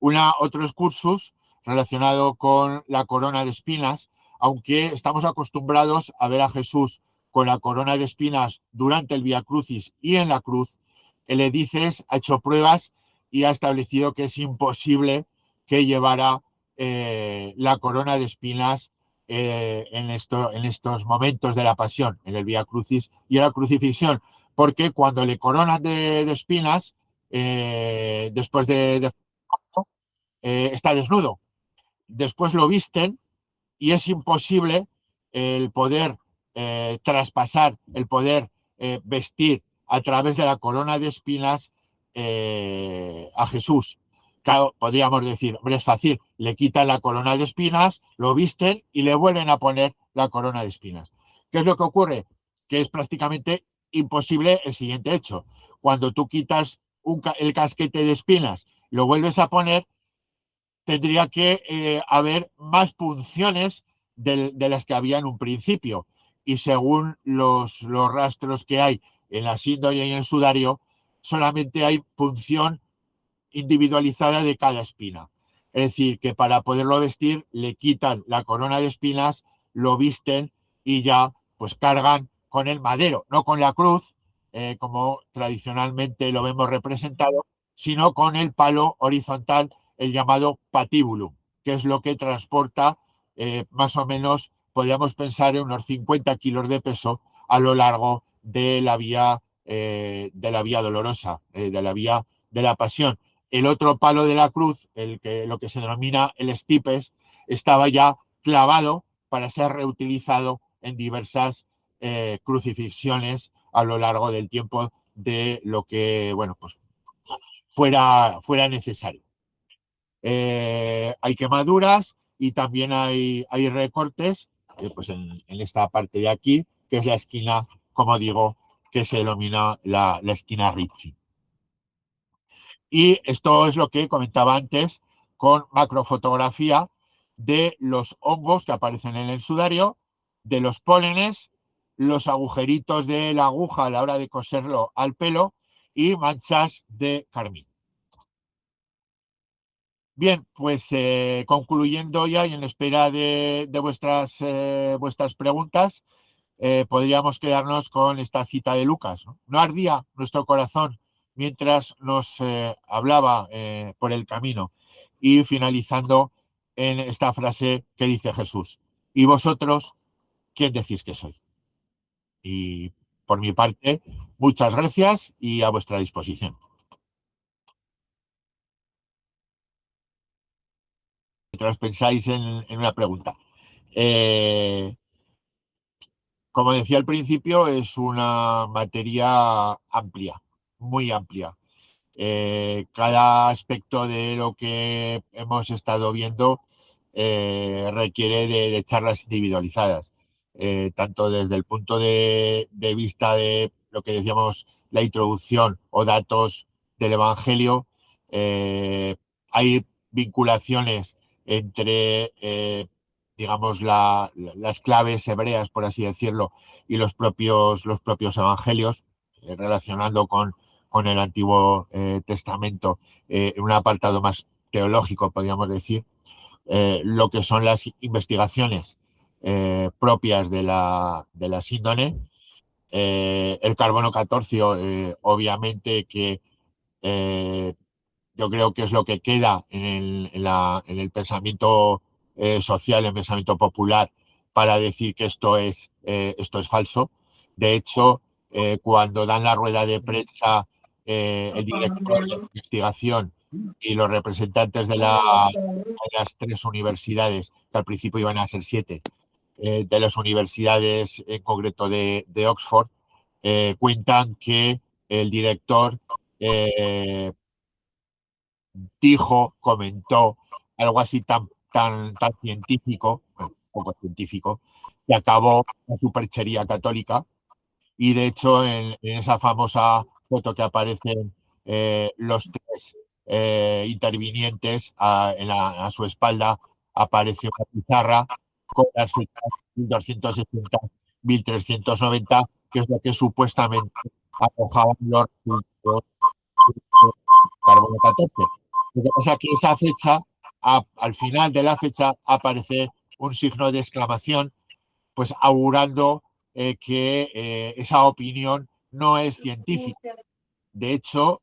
[SPEAKER 1] Otro excursus relacionado con la corona de espinas, aunque estamos acostumbrados a ver a Jesús con la corona de espinas durante el Vía Crucis y en la cruz, el Edices ha hecho pruebas y ha establecido que es imposible que llevara la corona de espinas en estos momentos de la pasión, en el Vía Crucis y en la crucifixión, porque cuando le coronan de espinas, después de está desnudo. Después lo visten y es imposible el poder traspasar, el poder vestir a través de la corona de espinas a Jesús. Claro, podríamos decir, hombre, es fácil, le quitan la corona de espinas, lo visten y le vuelven a poner la corona de espinas. ¿Qué es lo que ocurre? Que es prácticamente imposible el siguiente hecho. Cuando tú quitas el casquete de espinas, lo vuelves a poner, tendría que haber más punciones de las que había en un principio. Y según los rastros que hay en la síndole y en el sudario, solamente hay punción individualizada de cada espina. Es decir, que para poderlo vestir le quitan la corona de espinas, lo visten y ya pues cargan con el madero, no con la cruz, como tradicionalmente lo vemos representado, sino con el palo horizontal, el llamado patíbulo, que es lo que transporta más o menos, podríamos pensar, en unos 50 kilos de peso a lo largo de la vía dolorosa, de la vía de la pasión. El otro palo de la cruz, lo que se denomina el stipes, estaba ya clavado para ser reutilizado en diversas crucifixiones a lo largo del tiempo de lo que, bueno, pues fuera necesario. Hay quemaduras y también hay recortes, pues en esta parte de aquí, que es la esquina, como digo, que se denomina la esquina Rizzi. Y esto es lo que comentaba antes con macrofotografía de los hongos que aparecen en el sudario, de los pólenes, los agujeritos de la aguja a la hora de coserlo al pelo y manchas de carmín. Bien, pues concluyendo ya y en espera de vuestras preguntas, podríamos quedarnos con esta cita de Lucas. No ardía nuestro corazón mientras nos hablaba por el camino. Y finalizando en esta frase que dice Jesús: ¿y vosotros quién decís que soy? Y por mi parte, muchas gracias y a vuestra disposición. Mientras pensáis en una pregunta. Eh, Como decía al principio, es una materia amplia, muy amplia. Cada aspecto de lo que hemos estado viendo requiere de charlas individualizadas, tanto desde el punto de vista de lo que decíamos, la introducción o datos del Evangelio. eh, Hay vinculaciones entre, digamos, las claves hebreas, por así decirlo, y los propios evangelios, relacionando con el Antiguo Testamento, en un apartado más teológico, podríamos decir, lo que son las investigaciones propias de la síndone. El carbono 14, obviamente que eh, yo creo que es lo que queda en el pensamiento social, en el pensamiento popular, para decir que esto es falso. De hecho, cuando dan la rueda de prensa el director de la investigación y los representantes de las tres universidades, que al principio iban a ser 7, de las universidades en concreto de Oxford, cuentan que el director comentó algo así tan científico, bueno, poco científico, que acabó la superchería católica. Y de hecho, en esa famosa foto que aparecen los tres intervinientes a su espalda, aparece una pizarra con las fechas 1260 1390, que es lo que supuestamente arrojaban los resultados de carbono 14. Lo que pasa es que esa fecha, al final de la fecha, aparece un signo de exclamación, pues augurando que esa opinión no es científica. De hecho,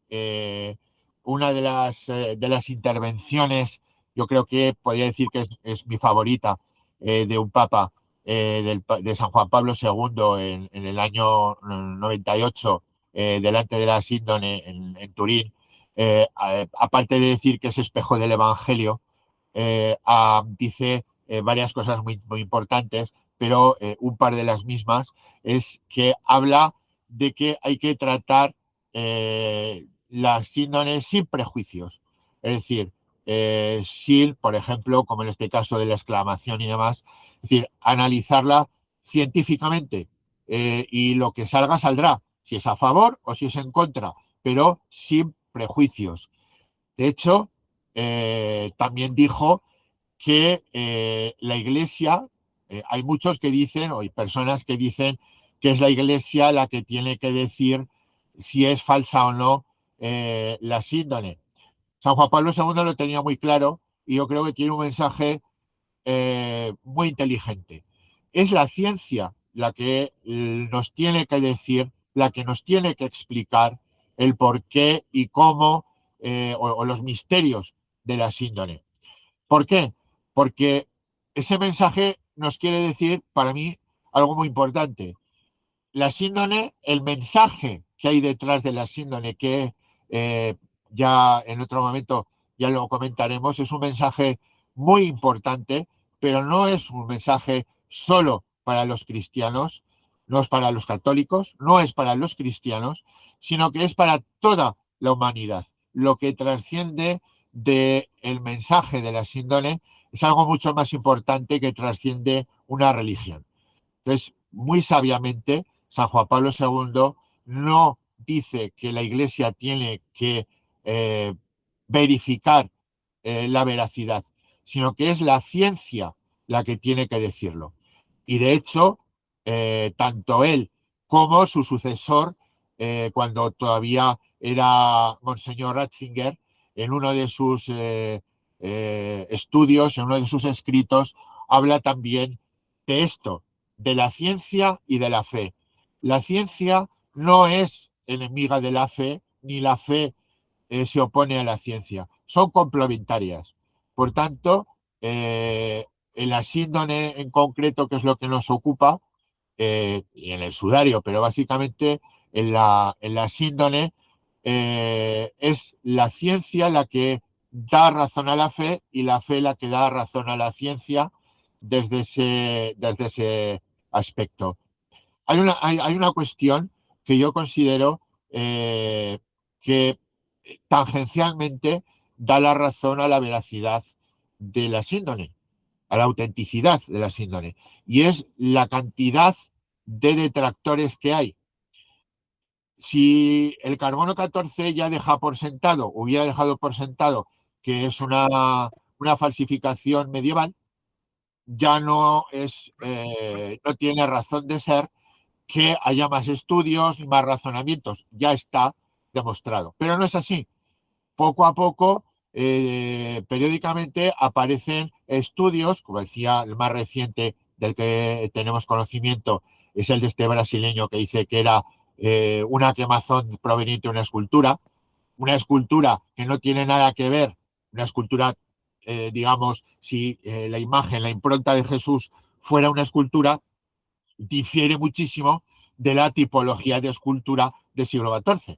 [SPEAKER 1] una de las intervenciones, yo creo que podría decir que es mi favorita, de un papa, de San Juan Pablo II en el año 98, delante de la síndone en Turín, aparte de decir que es espejo del Evangelio, dice varias cosas muy importantes, pero un par de las mismas es que habla de que hay que tratar las síndromes sin prejuicios. Es decir, sin, por ejemplo, como en este caso de la exclamación y demás, es decir, analizarla científicamente, y lo que salga saldrá, si es a favor o si es en contra, pero sin prejuicios. De hecho, también dijo que la Iglesia, hay muchos que dicen, o hay personas que dicen que es la Iglesia la que tiene que decir si es falsa o no la síndrome. San Juan Pablo II lo tenía muy claro y yo creo que tiene un mensaje muy inteligente. Es la ciencia la que nos tiene que decir, la que nos tiene que explicar el por qué y cómo, o los misterios de la síndrome. ¿Por qué? Porque ese mensaje nos quiere decir, para mí, algo muy importante. La síndrome, el mensaje que hay detrás de la síndrome, que eh, ya en otro momento ya lo comentaremos, es un mensaje muy importante, pero no es un mensaje solo para los cristianos, no es para los católicos, no es para los cristianos, sino que es para toda la humanidad. Lo que trasciende del mensaje de la síndrome es algo mucho más importante que trasciende una religión. Entonces, muy sabiamente, San Juan Pablo II no dice que la Iglesia tiene que eh, verificar la veracidad, sino que es la ciencia la que tiene que decirlo. Y de hecho, tanto él como su sucesor, cuando todavía era Monseñor Ratzinger, en uno de sus estudios, en uno de sus escritos, habla también de esto, de la ciencia y de la fe. La ciencia no es enemiga de la fe, ni la fe se opone a la ciencia. Son complementarias. Por tanto, en la síndrome en concreto, que es lo que nos ocupa, y en el sudario, pero básicamente en la síndrome, es la ciencia la que da razón a la fe y la fe la que da razón a la ciencia desde ese aspecto. Hay una cuestión que yo considero que tangencialmente da la razón a la veracidad de la síndrome, a la autenticidad de la síndrome, y es la cantidad de detractores que hay. Si el carbono 14 ya deja por sentado, hubiera dejado por sentado que es una falsificación medieval, ya no es, no tiene razón de ser que haya más estudios y más razonamientos. Ya está demostrado. Pero no es así. Poco a poco, periódicamente aparecen estudios, como decía, el más reciente del que tenemos conocimiento es el de este brasileño que dice que era una quemazón proveniente de una escultura que no tiene nada que ver, una escultura, digamos, si la imagen, la impronta de Jesús fuera una escultura, difiere muchísimo de la tipología de escultura del siglo XIV.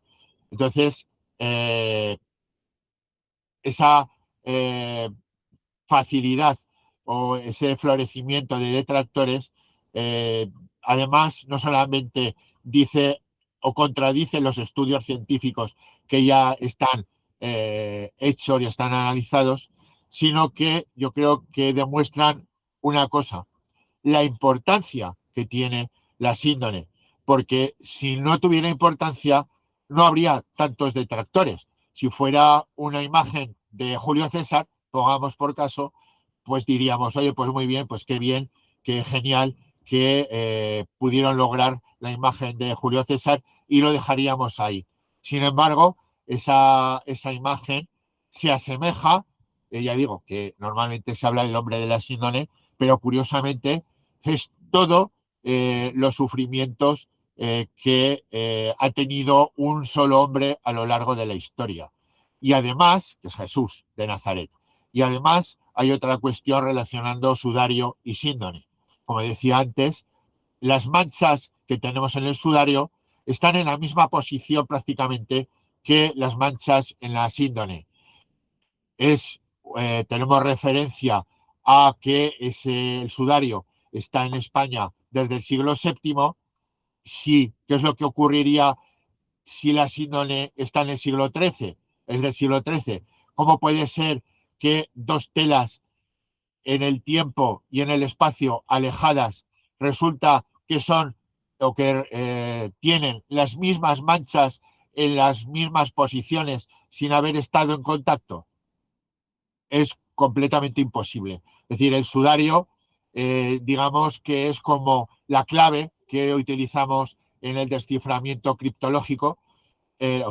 [SPEAKER 1] Entonces, esa facilidad o ese florecimiento de detractores, eh, además, no solamente dice o contradice los estudios científicos que ya están hechos y están analizados, sino que yo creo que demuestran una cosa, la importancia que tiene la síndrome, porque si no tuviera importancia, no habría tantos detractores. Si fuera una imagen de Julio César, pongamos por caso, pues diríamos, oye, pues muy bien, pues qué bien, qué genial que pudieron lograr la imagen de Julio César y lo dejaríamos ahí. Sin embargo, esa imagen se asemeja, ya digo que normalmente se habla del hombre de la síndone, pero curiosamente es todo los sufrimientos que ha tenido un solo hombre a lo largo de la historia. Y además, que es Jesús de Nazaret. Y además hay otra cuestión relacionando sudario y síndone. Como decía antes, las manchas que tenemos en el sudario están en la misma posición prácticamente que las manchas en la síndone. Tenemos referencia a que el sudario está en España desde el siglo VII. Sí, ¿qué es lo que ocurriría si la síndone está en el siglo XIII? Es del siglo XIII. ¿Cómo puede ser que dos telas en el tiempo y en el espacio alejadas resulta que son o que tienen las mismas manchas en las mismas posiciones sin haber estado en contacto? Es completamente imposible. Es decir, el sudario, digamos que es como la clave que utilizamos en el desciframiento criptológico, eh,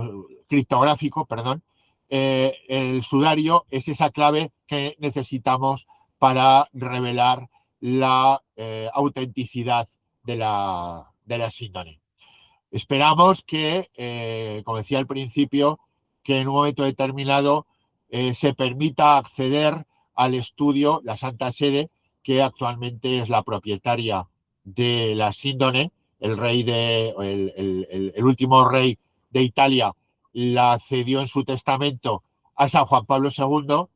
[SPEAKER 1] criptográfico, perdón. El sudario es esa clave que necesitamos para revelar la autenticidad de la síndone. Esperamos que, como decía al principio, que en un momento determinado se permita acceder al estudio, la Santa Sede, que actualmente es la propietaria de la síndone, el último rey de Italia la cedió en su testamento a San Juan Pablo II.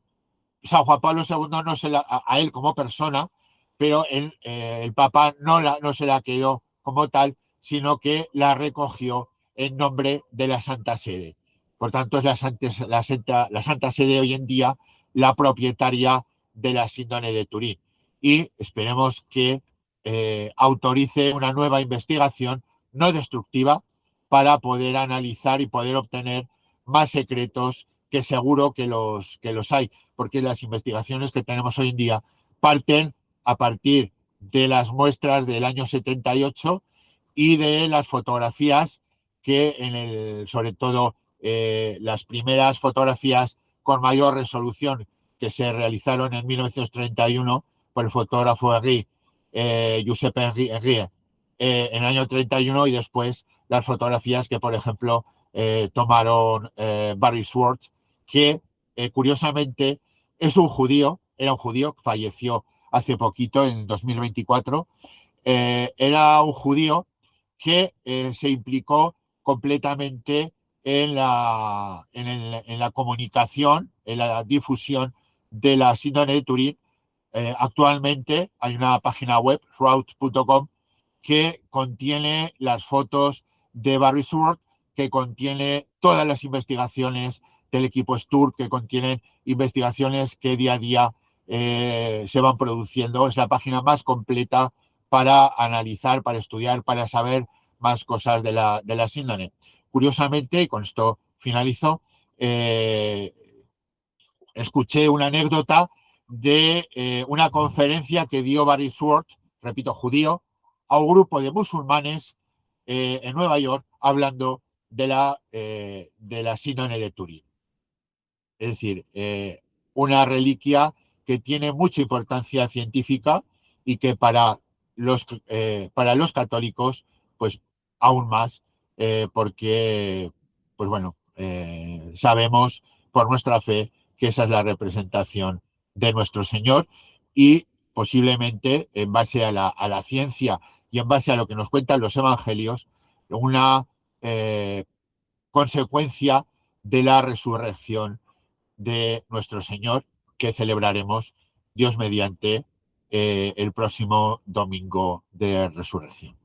[SPEAKER 1] San Juan Pablo II no se a él como persona, pero el Papa no se la quedó como tal, sino que la recogió en nombre de la Santa Sede. Por tanto, es la Santa Sede hoy en día la propietaria de la síndone de Turín. Y esperemos que autorice una nueva investigación no destructiva para poder analizar y poder obtener más secretos, que seguro que los hay, porque las investigaciones que tenemos hoy en día parten a partir de las muestras del año 78 y de las fotografías sobre todo las primeras fotografías con mayor resolución que se realizaron en 1931 por el fotógrafo Giuseppe Henry, en el año 31, y después las fotografías que, por ejemplo, tomaron Barry Schwartz, que curiosamente era un judío, falleció hace poquito, en 2024. Era un judío que se implicó completamente en la comunicación, en la difusión de la síndrome de Turín. Actualmente hay una página web, route.com, que contiene las fotos de Barry Sword, que contiene todas las investigaciones del equipo Sturm, que contienen investigaciones que día a día se van produciendo. Es la página más completa para analizar, para estudiar, para saber más cosas de la síndrome. Curiosamente, y con esto finalizo, escuché una anécdota de una conferencia que dio Barry Schwartz, repito, judío, a un grupo de musulmanes en Nueva York, hablando de la síndrome de Turín. Es decir, una reliquia que tiene mucha importancia científica y que para los católicos, pues aún más, porque, pues bueno, sabemos por nuestra fe que esa es la representación de nuestro Señor, y posiblemente en base a la ciencia y en base a lo que nos cuentan los evangelios, una consecuencia de la resurrección de nuestro Señor, que celebraremos, Dios mediante, el próximo domingo de resurrección.